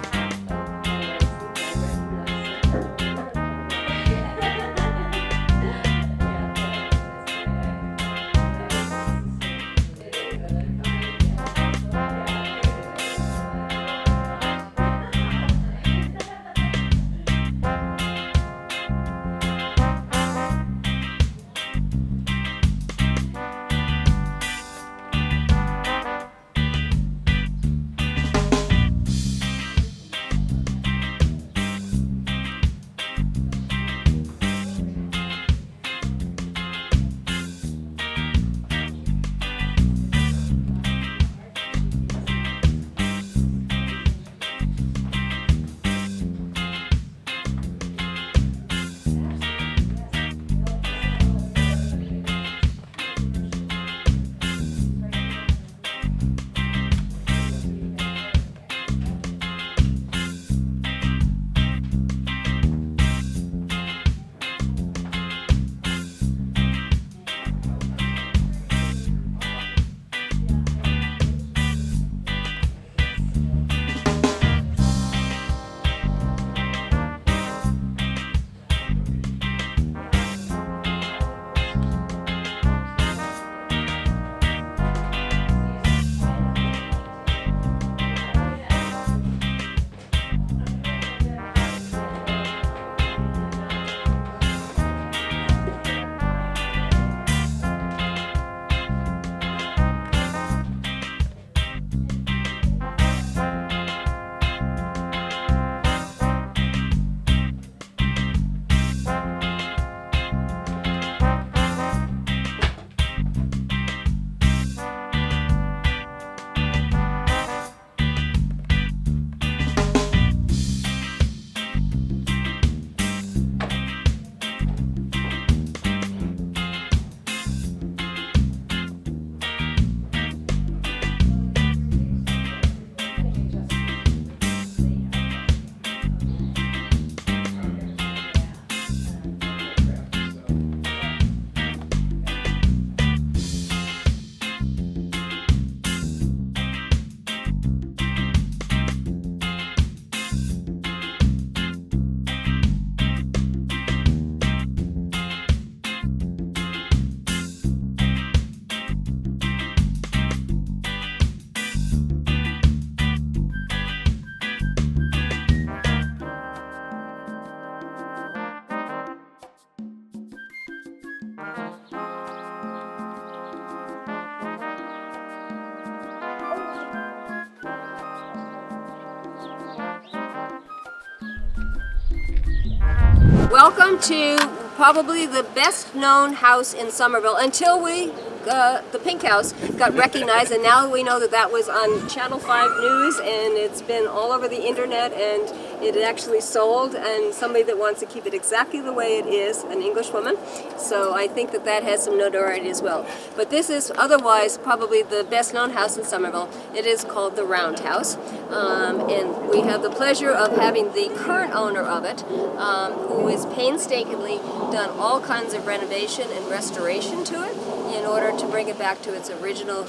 Welcome to probably the best known house in Somerville until we the Pink House got recognized, and now we know that that was on Channel 5 News, and it's been all over the internet, and it actually sold, and somebody that wants to keep it exactly the way it is, an English woman. So I think that that has some notoriety as well. But this is otherwise probably the best known house in Somerville. It is called the Round House, and we have the pleasure of having the current owner of it, who has painstakingly done all kinds of renovation and restoration to it in order to bring it back to its original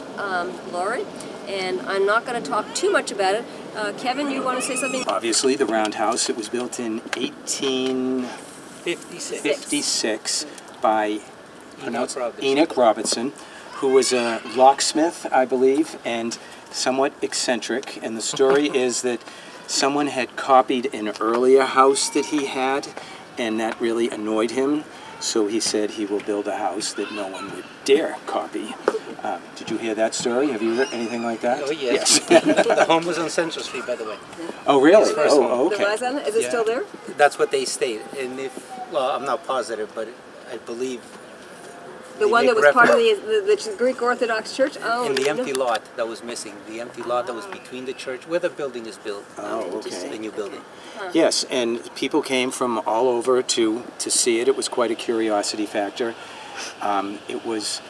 glory. And I'm not going to talk too much about it. Kevin, you want to say something? Obviously, the Round House, it was built in 1856 by Enoch Robinson, who was a locksmith, I believe, and somewhat eccentric. And the story is that someone had copied an earlier house that he had, and that really annoyed him. So he said he will build a house that no one would dare copy. Did you hear that story? Have you heard anything like that? Oh, yes. The home was on Central Street, by the way. Oh, really? Oh, okay. Is it still there? That's what they state. And if, well, I'm not positive, but I believe... The one that was part of the Greek Orthodox Church? Oh, in the empty lot that was missing. The empty lot that was between the church, where the building is built. Oh, okay. The new building. Yes, and people came from all over to see it. It was quite a curiosity factor. It was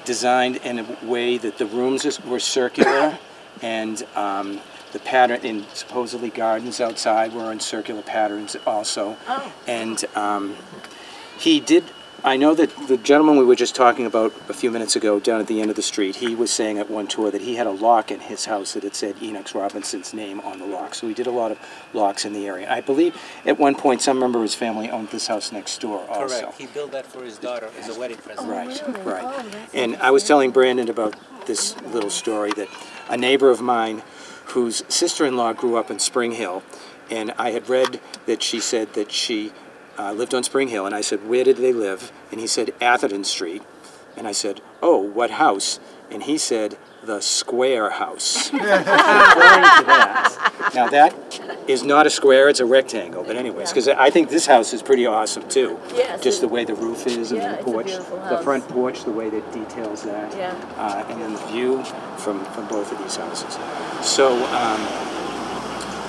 designed in a way that the rooms were circular, and the pattern in supposedly gardens outside were in circular patterns also. Oh. And he did. I know that the gentleman we were just talking about a few minutes ago down at the end of the street, he was saying at one tour that he had a lock in his house that had said Enoch Robinson's name on the lock. So he did a lot of locks in the area. I believe at one point some member of his family owned this house next door also. Correct. He built that for his daughter as a wedding present. Right, right. And I was telling Brandon about this little story that a neighbor of mine whose sister-in-law grew up in Spring Hill, and I had read that she said that she lived on Spring Hill, and I said, where did they live? And he said, Atherton Street. And I said, oh, what house? And he said, the Square House. Referring to that. Now that is not a square, it's a rectangle, but anyways, because I think this house is pretty awesome too. Yes. Just the way the roof is and the porch, it's a beautiful the house. front porch, the way that details that. Yeah. And then the view from both of these houses. So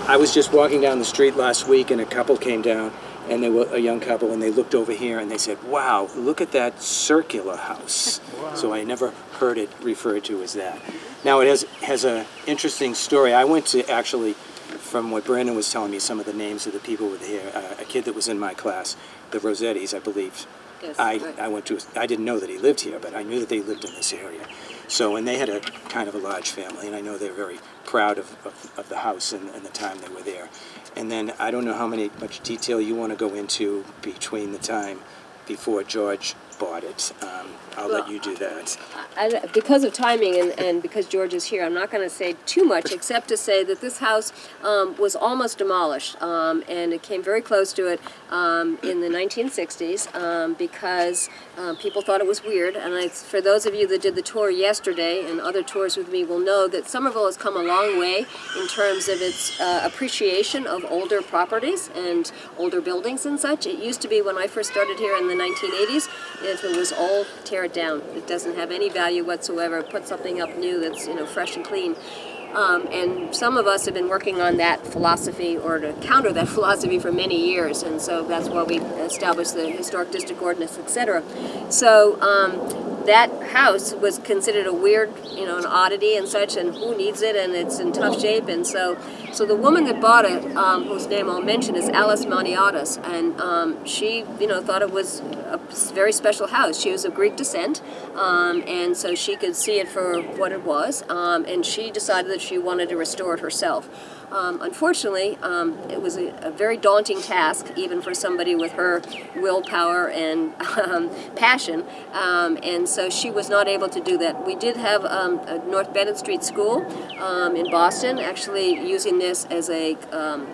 I was just walking down the street last week and a couple came down, and they were a young couple, and they looked over here and they said, wow, look at that circular house. Wow. So I never heard it referred to as that. Now it has an interesting story. I went to actually, from what Brandon was telling me, some of the names of the people were here. A kid that was in my class, the Rossettis, I believe. Yes. I didn't know that he lived here, but I knew that they lived in this area. So, and they had a kind of a large family, and I know they're very proud of the house and the time they were there. And then I don't know how much detail you want to go into between the time before George bought it. I'll let you do that. Because of timing and because George is here, I'm not going to say too much except to say that this house was almost demolished, and it came very close to it in the 1960s because people thought it was weird. And for those of you that did the tour yesterday and other tours with me will know that Somerville has come a long way in terms of its appreciation of older properties and older buildings and such. It used to be when I first started here in the 1980s, if it was old, tear it down. It doesn't have any value whatsoever. Put something up new that's fresh and clean. And some of us have been working on that philosophy or to counter that philosophy for many years, and so that's why we established the Historic District Ordinance, etc. So that house was considered a weird, an oddity and such, and who needs it, and it's in tough shape, and so the woman that bought it, whose name I'll mention, is Alice Maniatis, and she, thought it was a very special house. She was of Greek descent, and so she could see it for what it was, and she decided that she wanted to restore it herself. Unfortunately, it was a very daunting task, even for somebody with her willpower and passion, and so she was not able to do that. We did have a North Bennett Street School in Boston actually using this as a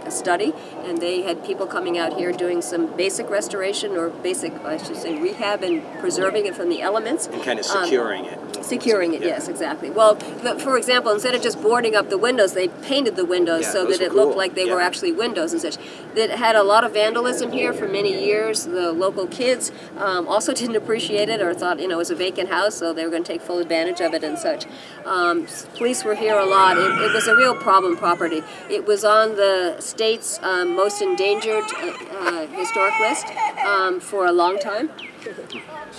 study, and they had people coming out here doing some basic restoration, or basic, I should say, rehab and preserving it from the elements. And kind of securing it. Securing it, yes, exactly. Well, for example, instead of just boarding up the windows, they painted the windows Yeah, so those that were it looked cool. like they were Yeah. actually windows and such. That had a lot of vandalism here for many years. The local kids also didn't appreciate it or thought, you know, it was a vacant house, so they were going to take full advantage of it and such. Police were here a lot. It was a real problem property. It was on the state's most endangered historic list for a long time.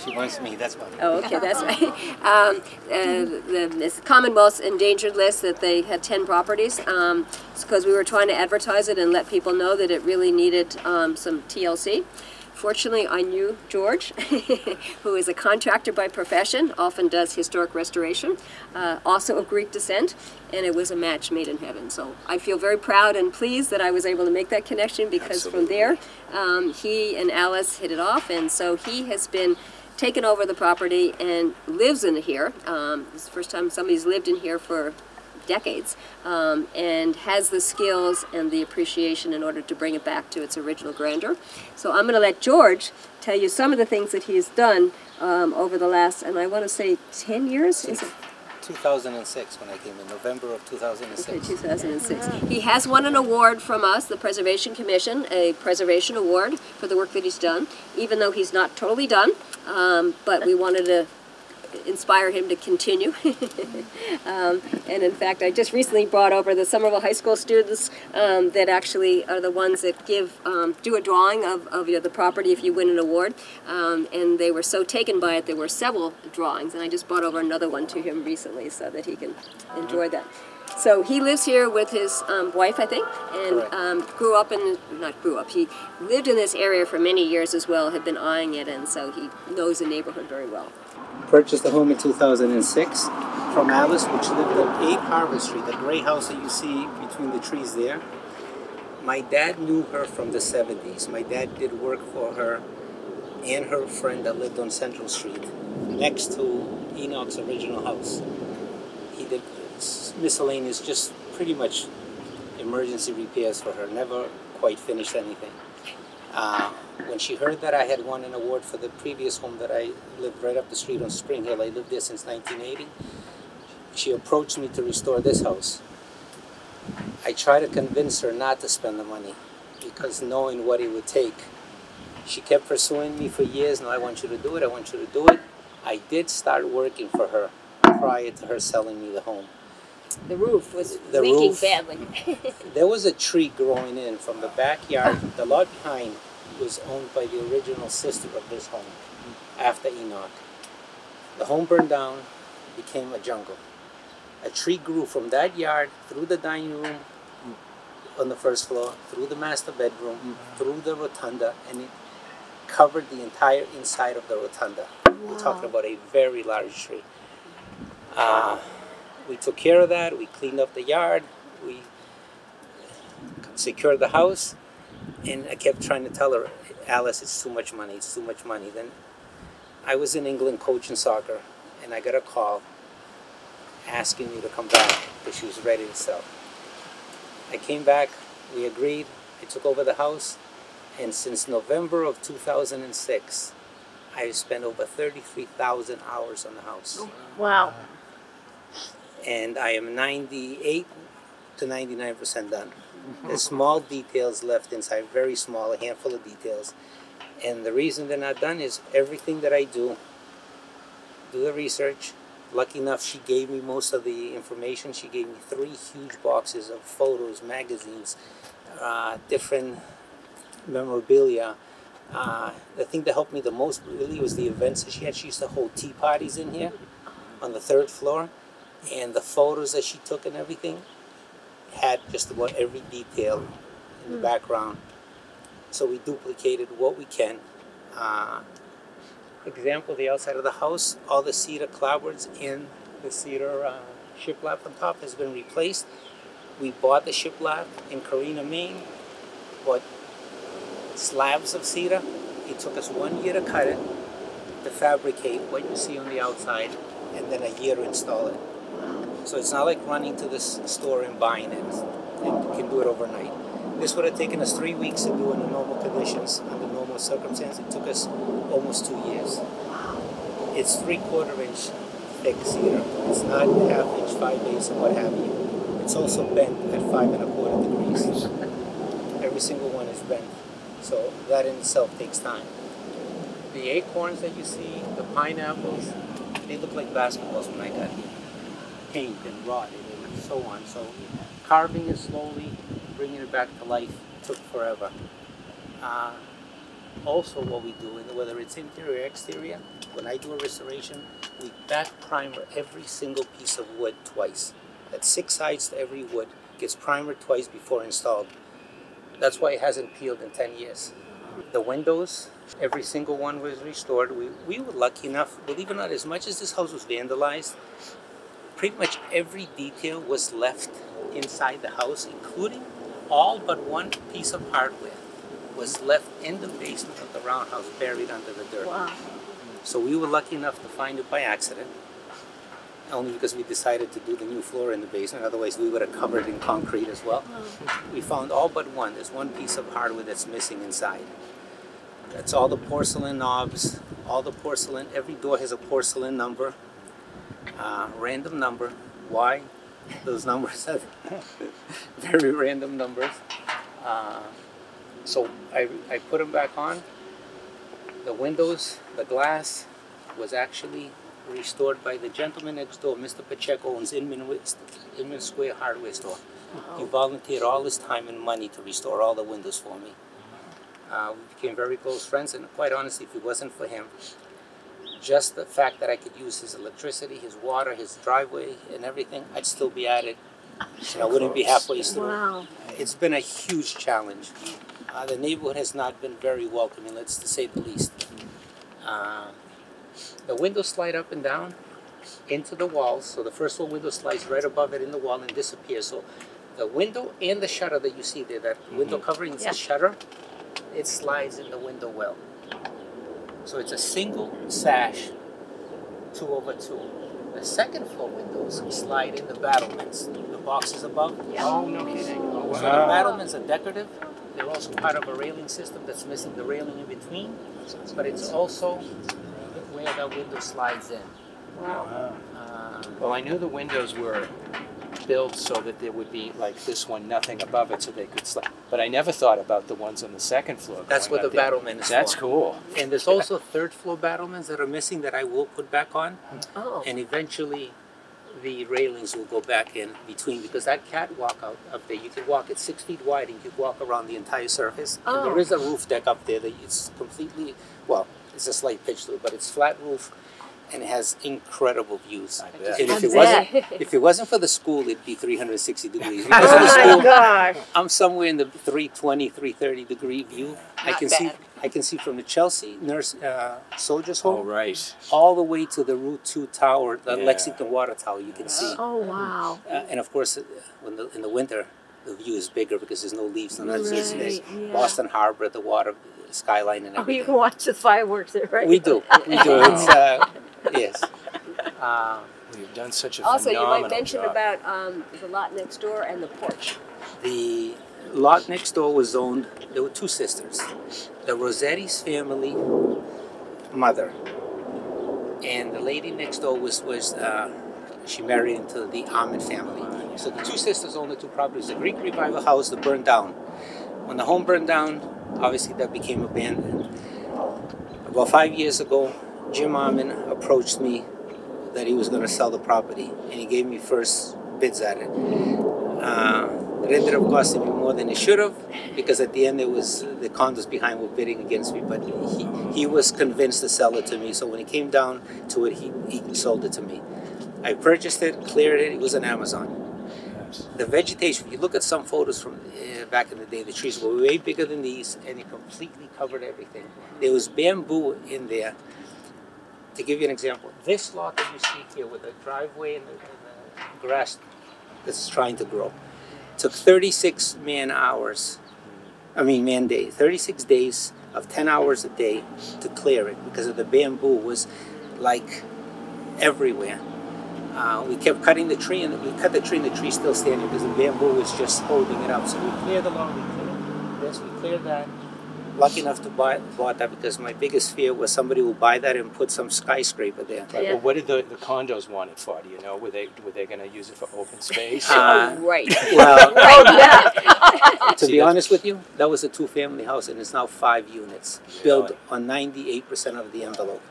She wants me, that's why. Oh, okay, that's right. The Commonwealth's endangered list that they had 10 properties because we were trying to advertise it and let people know that it really needed some TLC. Fortunately, I knew George, who is a contractor by profession, often does historic restoration, also of Greek descent, and it was a match made in heaven. So I feel very proud and pleased that I was able to make that connection because from there, he and Alice hit it off, and so he has been taken over the property and lives in here. It's the first time somebody's lived in here for decades, and has the skills and the appreciation in order to bring it back to its original grandeur. So I'm going to let George tell you some of the things that he has done over the last, and I want to say 10 years? Is it? 2006 when I came in, November of 2006. Okay, 2006. He has won an award from us, the Preservation Commission, a preservation award for the work that he's done, even though he's not totally done, but we wanted to inspire him to continue. And in fact, I just recently brought over the Somerville High School students that actually are the ones that do a drawing of the property if you win an award. And they were so taken by it, there were several drawings, and I just brought over another one to him recently so that he can enjoy that. So he lives here with his wife, I think, and he lived in this area for many years as well, had been eyeing it, and so he knows the neighborhood very well. Purchased the home in 2006 from Alice, which lived at 8 Harvard Street, the gray house that you see between the trees there. My dad knew her from the 70s. My dad did work for her and her friend that lived on Central Street, next to Enoch's original house. He did miscellaneous, just pretty much emergency repairs for her, never quite finished anything. When she heard that I had won an award for the previous home that I lived right up the street on Spring Hill, I lived there since 1980, she approached me to restore this house. I tried to convince her not to spend the money because knowing what it would take. She kept pursuing me for years. No, I want you to do it, I want you to do it. I did start working for her prior to her selling me the home. The roof was leaking badly. There was a tree growing in from the backyard. The lot behind was owned by the original sister of this home after Enoch. The home burned down, became a jungle. A tree grew from that yard through the dining room on the first floor, through the master bedroom, through the rotunda, and it covered the entire inside of the rotunda. Wow. We're talking about a very large tree. We took care of that. We cleaned up the yard. We secured the house. And I kept trying to tell her, Alice, it's too much money. It's too much money. Then I was in England coaching soccer, and I got a call asking me to come back because she was ready to sell. I came back. We agreed. I took over the house. And since November of 2006, I've spent over 33,000 hours on the house. Wow. And I am 98 to 99% done. There's small details left inside, very small, a handful of details. And the reason they're not done is everything that I do the research. Lucky enough, she gave me most of the information. She gave me 3 huge boxes of photos, magazines, different memorabilia. The thing that helped me the most really was the events that she had. She used to hold tea parties in here on the 3rd floor. And the photos that she took and everything had just about every detail in the background. So we duplicated what we can. Example, the outside of the house, all the cedar clapboards in the cedar shiplap on top has been replaced. We bought the shiplap in Carina, Maine, bought slabs of cedar. It took us 1 year to cut it, to fabricate what you see on the outside, and then a year to install it. So it's not like running to this store and buying it. You can do it overnight. This would have taken us 3 weeks to do under normal conditions, under normal circumstances. It took us almost 2 years. It's 3/4 inch thick cedar. It's not 1/2 inch, 5/8, or what have you. It's also bent at 5 1/4 200 degrees. Every single one is bent. So that in itself takes time. The acorns that you see, the pineapples, they look like basketballs when I got here. Paint and rotted and so on. So carving it slowly, bringing it back to life took forever. Also what we do, whether it's interior or exterior, when I do a restoration, we back primer every single piece of wood twice. That's 6 sides to every wood, gets primered twice before installed. That's why it hasn't peeled in 10 years. The windows, every single one was restored. We were lucky enough, believe it or not, as much as this house was vandalized, pretty much every detail was left inside the house, including all but one piece of hardware was left in the basement of the roundhouse, buried under the dirt. Wow. So we were lucky enough to find it by accident, only because we decided to do the new floor in the basement. Otherwise, we would have covered it in concrete as well. We found all but one. There's one piece of hardware that's missing inside. That's all the porcelain knobs, all the porcelain. Every door has a porcelain number, random number. Why? Those numbers are very random numbers. So I put them back on. The windows, the glass was actually restored by the gentleman next door. Mr. Pacheco owns Inman Square Hardware Store. He volunteered all his time and money to restore all the windows for me. We became very close friends, and quite honestly, if it wasn't for him, just the fact that I could use his electricity, his water, his driveway, and everything, I'd still be at it. I wouldn't be halfway through. Wow. It's been a huge challenge. The neighborhood has not been very welcoming, to say the least. The windows slide up and down into the walls. So the first floor window slides right above it in the wall and disappears. So the window and the shutter that you see there, that window covering, it's a shutter, it slides in the window well. So it's a single sash, 2/2. The second floor windows slide in the battlements, the boxes above. Oh, no kidding. Oh, wow. So the battlements are decorative. They're also part of a railing system that's missing the railing in between, but it's also where the window slides in. Wow. Well, I knew the windows were built so that there would be, like this one, nothing above it so they could slide. But I never thought about the ones on the second floor. That's going what up the there. battlement is That's for. cool. And there's also third floor battlements that are missing that I will put back on. Oh. And eventually the railings will go back in between, because that catwalk up there, you could walk it 6 feet wide and you could walk around the entire surface. Oh. And there is a roof deck up there that it's completely, well, it's a slight pitch to it, but it's flat roof and it has incredible views. I bet. And I if it wasn't for the school, it'd be 360 degrees. Because of the Oh school, my gosh. I'm somewhere in the 320, 330 degree view. I can see from the Chelsea Soldiers Oh, Home right. all the way to the Route 2 tower, the Yeah. Lexington Water Tower. You can see, Oh wow. and of course, in the winter, the view is bigger because there's no leaves. And that's just Right, yeah. Boston Harbor, the water, skyline, and Oh, everything. you can watch the fireworks there, right? We do. It's yes. We've done such a Also, you phenomenal might mention job. about the lot next door and the porch. The lot next door was owned. There were 2 sisters, the Rossetti's family mother, and the lady next door was she married into the Ahmed family. So the 2 sisters owned the 2 properties. The Greek Revival house that burned down. When the home burned down, obviously that became abandoned. About 5 years ago, Jim Ahmed approached me that he was going to sell the property, and he gave me first bids at it. It ended up costing me more than it should have, because at the end it was the condos behind were bidding against me, but he was convinced to sell it to me. So when it came down to it, he sold it to me. I purchased it, cleared it. It was on Amazon. The vegetation, if you look at some photos from back in the day, the trees were way bigger than these, and it completely covered everything. There was bamboo in there. To give you an example, this lot that you see here with the driveway and the grass that's trying to grow took 36 man days, 36 days of 10 hours a day to clear it, because of the bamboo was like everywhere. We kept cutting the tree, and we cut the tree, and the tree's still standing because the bamboo was just holding it up. So we cleared the lawn, we cleared this, we cleared that. lucky enough to bought that because my biggest fear was somebody will buy that and put some skyscraper there. Right. Yeah. Well, what did the condos want it for? Do you know? Were they going to use it for open space? Right. Well, Oh, yeah. to See, be that's- honest with you, that was a two-family house, and it's now 5 units, built on 98% of the envelope.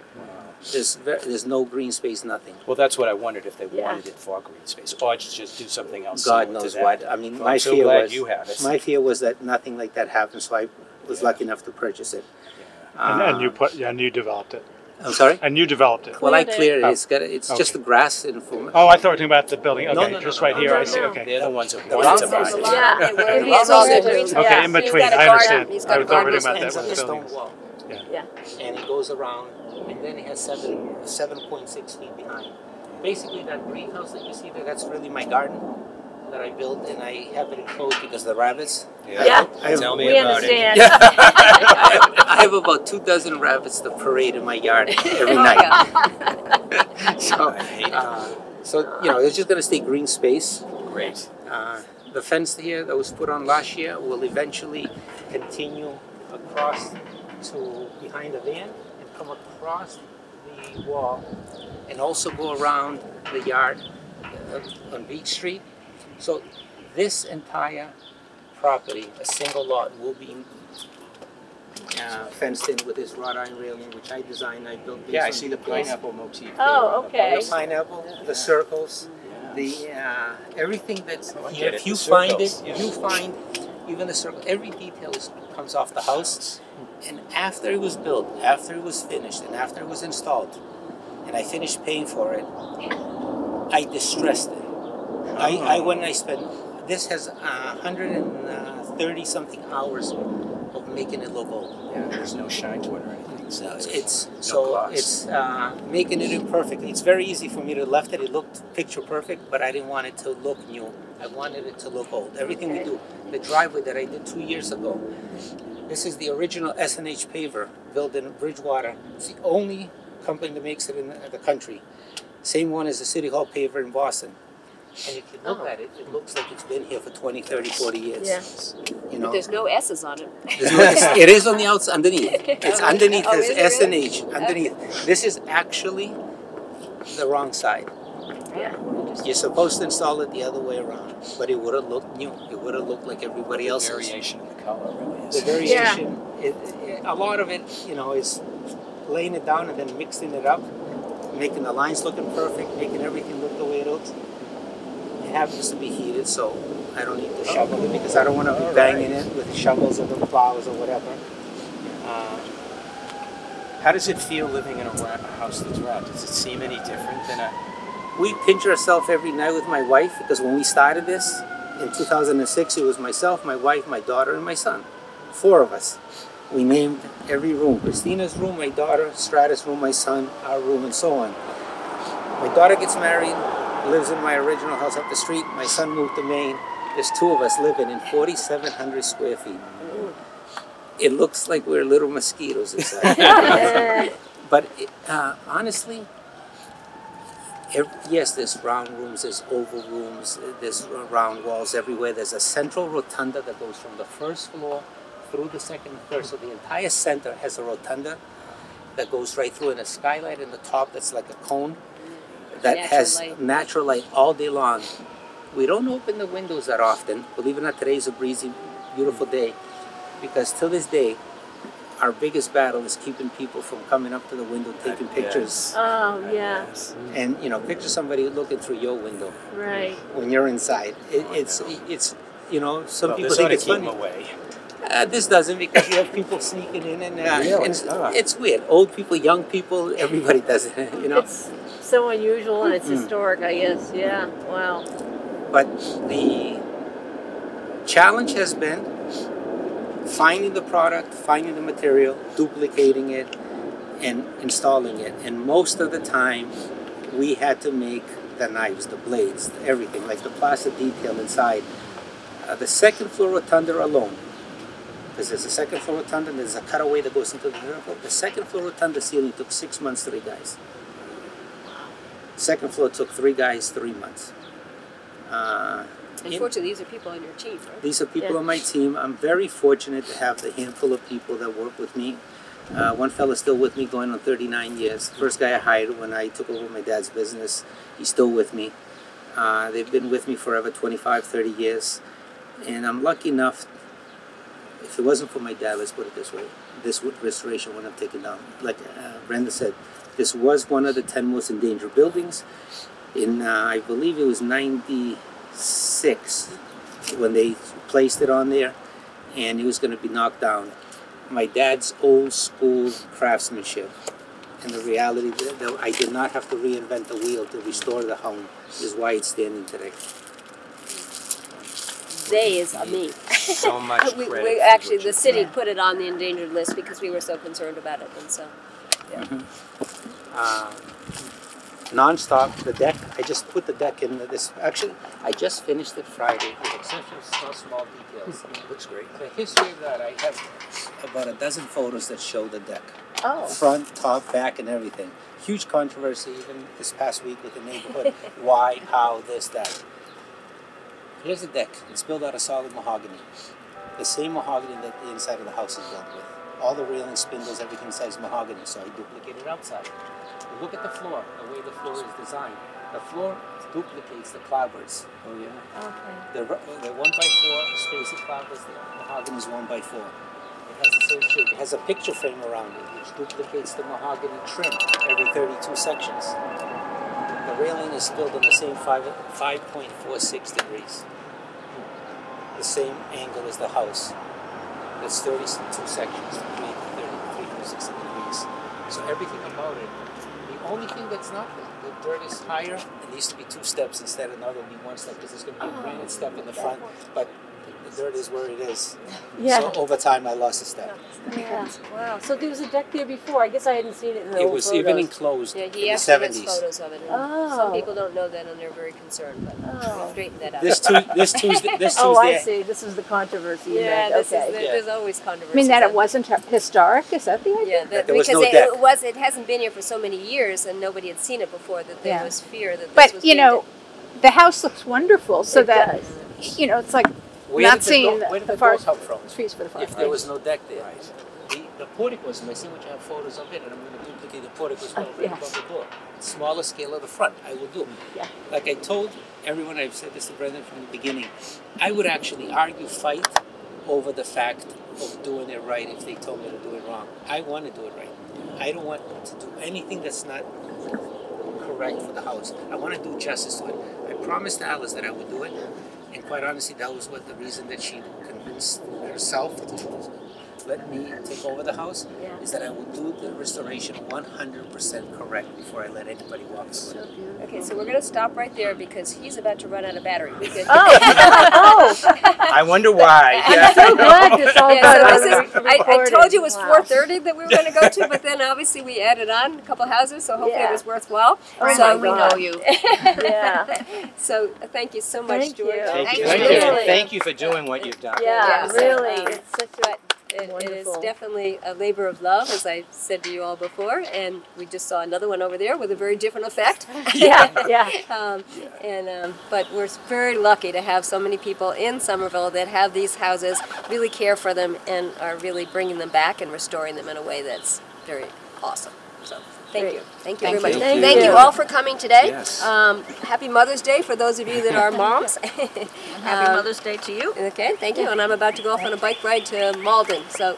There's no green space, nothing. Well, that's what I wondered if they Yeah. wanted it for green space, or just do something else. God similar to knows that. what. I mean, Well, my I'm so fear glad was you have it. my fear was that nothing like that happened, so I was lucky enough to purchase it. And you developed it. I'm sorry. And you developed it. Well, I Cleared it. cleared it. It's just the grass and from. Oh, I thought you were talking about the building. Okay, no, just no, right no, here. no, I see. no. Okay. They're the ones who The wanted to round buy house. it. Yeah. Maybe Yeah. it's also Yeah. doing- Okay, Yeah. in He's between. got a I garden. understand. He's got I a was already garden. about that Ends on with the stone buildings. wall, Yeah. and it goes around, and then it has 7.6 feet behind. Basically, that greenhouse that you see there, that's really my garden that I built, and I have it enclosed because the rabbits. Yeah. I have, Tell me We about understand. I have about 2 dozen rabbits to parade in my yard every night. So you know, it's just gonna stay green space. it. Great. The fence here that was put on last year will eventually continue across to behind the van and come across the wall and also go around the yard on Beach Street. So this entire property, a single lot, will be fenced in with this wrought iron railing, which I designed. I built. Yeah, I based see on the details. pineapple motif. Oh, okay. The pineapple, the circles, the everything that's Oh, I here. get it, If you the find it, circles, yeah. you find even the circle. Every detail comes off the house. And after it was built, after it was finished, and after it was installed, and I finished paying for it, I distressed it. I went and I spent. This has 130 something hours of making it look old. Yeah, there's no shine to it or anything. So It's making it imperfect. It's very easy for me to left it. It looked picture perfect, but I didn't want it to look new. I wanted it to look old. Everything we do, the driveway that I did 2 years ago. This is the original S&H paver built in Bridgewater. It's the only company that makes it in the country. Same one as the City Hall paver in Boston. And if you look at it, it looks like it's been here for 20, 30, 40 years. Yeah. You know, There's no S's on it. it is on the outside, underneath. It's underneath. Oh, There's is it really? S&H underneath. This is actually the wrong side. Yeah. You're supposed to install it the other way around, but it would have looked new. It would have looked like everybody else's. variation in the color really is. The variation, a lot of it, you know, is laying it down and then mixing it up, making the lines looking perfect, making everything look the way it looks. It happens to be heated, so I don't need to shovel it because I don't want to be banging it with shovels or the plows or whatever. How does it feel living in a house that's wrapped? Does it seem any different than a? We pinch ourselves every night with my wife because when we started this in 2006, it was myself, my wife, my daughter, and my son. 4 of us. We named every room. Christina's room, my daughter, Stratus' room, my son, our room, and so on. My daughter gets married, lives in my original house up the street. My son moved to Maine. There's 2 of us living in 4,700 square feet. It looks like we're little mosquitoes inside. But honestly, yes, there's round rooms, there's oval rooms, there's round walls everywhere. There's a central rotunda that goes from the first floor through the second and third. So the entire center has a rotunda that goes right through, and a skylight in the top that's like a cone that Natural has light. natural light all day long. We don't open the windows that often. Believe it or not, today's a breezy, beautiful day. Because till this day, our biggest battle is keeping people from coming up to the window, taking pictures. Oh, yeah. And, you know, picture somebody looking through your window Right. when you're inside. It's you know, some Well, people this think ought to it's keep funny. them away. This doesn't, because you have people sneaking in and Really? it's weird. Old people, young people, everybody does it, you know. It's so unusual and it's historic, I guess. Yeah. Wow. But the challenge has been finding the product, finding the material, duplicating it, and installing it. And most of the time, we had to make the knives, the blades, everything, like the plastic detail inside. The second floor rotunda alone, because there's a second floor rotunda and there's a cutaway that goes into the third floor. The second floor rotunda ceiling took 6 months, 3 guys. Second floor took 3 guys, 3 months. Unfortunately, these are people on your team, right? These are people on my team. I'm very fortunate to have the handful of people that work with me. One fella's still with me going on 39 years. First guy I hired when I took over my dad's business. He's still with me. They've been with me forever, 25, 30 years. And I'm lucky enough, if it wasn't for my dad, let's put it this way, this restoration wouldn't have taken down. Like Brenda said, this was one of the 10 most endangered buildings. In, I believe it was 96 when they placed it on there, and it was going to be knocked down. My dad's old school craftsmanship and the reality that I did not have to reinvent the wheel to restore the home is why it's standing today. They is me. So much we credit. actually, the city put it on the endangered list because we were so concerned about it, and so, yeah. Non-stop, the deck, I just put the deck in this, actually, I just finished it Friday with exception of small details. Looks great. The history of that, I have about a dozen photos that show the deck. Oh. Front, top, back, and everything. Huge controversy even this past week with the neighborhood. Why, how, this, that. Here's the deck. It's built out of solid mahogany. The same mahogany that the inside of the house is built with. All the railing, spindles, everything says mahogany, so I duplicated outside. You look at the floor, the way the floor is designed. The floor duplicates the clapboards. Oh yeah. Okay. The 1x4 Stacy clapboards, the mahogany is 1x4. It has the same shape. It has a picture frame around it, which duplicates the mahogany trim every 32 sections. The railing is built on the same 5.46 degrees. The same angle as the house. That's 32 sections, 360 degrees. So everything about it. The only thing that's not, the dirt is higher. It needs to be 2 steps instead of another be 1 step because there's going to be a granite step in the front. But the dirt is where it is. Yeah. So over time, I lost a step. Yeah. Wow. So there was a deck there before. I guess I hadn't seen it in the It old was photos. even enclosed Yeah, in he the asked for his 70s. photos of it, and Oh. some people don't know that, and they're very concerned, but we straightened that out. This Tuesday. Oh, I see. This is the controversy. you Yeah, meant. this Okay. is, there's always controversy. I mean that it wasn't historic. Is that the idea? Yeah, That there was because no deck. it hasn't been here for so many years, and nobody had seen it before. That there Yeah. was fear that this But was you being know, the house looks wonderful. So It that you know, it's like not seeing where did the the door forest come from? trees for the forest. If there was no deck there. The portico was missing, which I have photos of it, and I'm going to duplicate the portico as well right above the door. Smaller scale of the front, I will do. Yeah. Like I told everyone, I've said this to Brendan from the beginning, I would actually fight over the fact of doing it right if they told me to do it wrong. I want to do it right. I don't want to do anything that's not correct for the house. I want to do justice to it. I promised Alice that I would do it, and quite honestly, that was the reason that she convinced herself to let me take over the house, is that I would do the restoration 100% correct before I let anybody walk through it. Okay, so we're going to stop right there because he's about to run out of battery. We could, I wonder why. Yeah. So glad it's all Yeah, so done. this is, I told you it was 4:30 that we were going to go to, but then obviously we added on a couple houses, so hopefully it was worthwhile. Oh so my God. we know you. Yeah. So thank you so much, Thank George. you. Thank you. Thank Thank you. you. Thank you for doing what you've done. Yeah, Yes. really. It's such a But it is wonderful. definitely a labor of love, as I said to you all before, and we just saw another one over there with a very different effect. yeah. But we're very lucky to have so many people in Somerville that have these houses, really care for them, and are really bringing them back and restoring them in a way that's very awesome. So thank you. Thank you very much. you. Thank you all for coming today. Yes. Happy Mother's Day for those of you that are moms. Happy Mother's Day to you. Okay, thank you. And I'm about to go off on a bike ride to Malden. So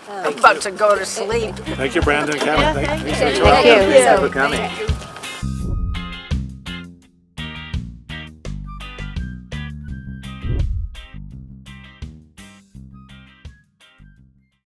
I'm about to go to sleep. Thank you, Brandon, Kevin. Thank you. thank you. Thank you for coming. Thank you.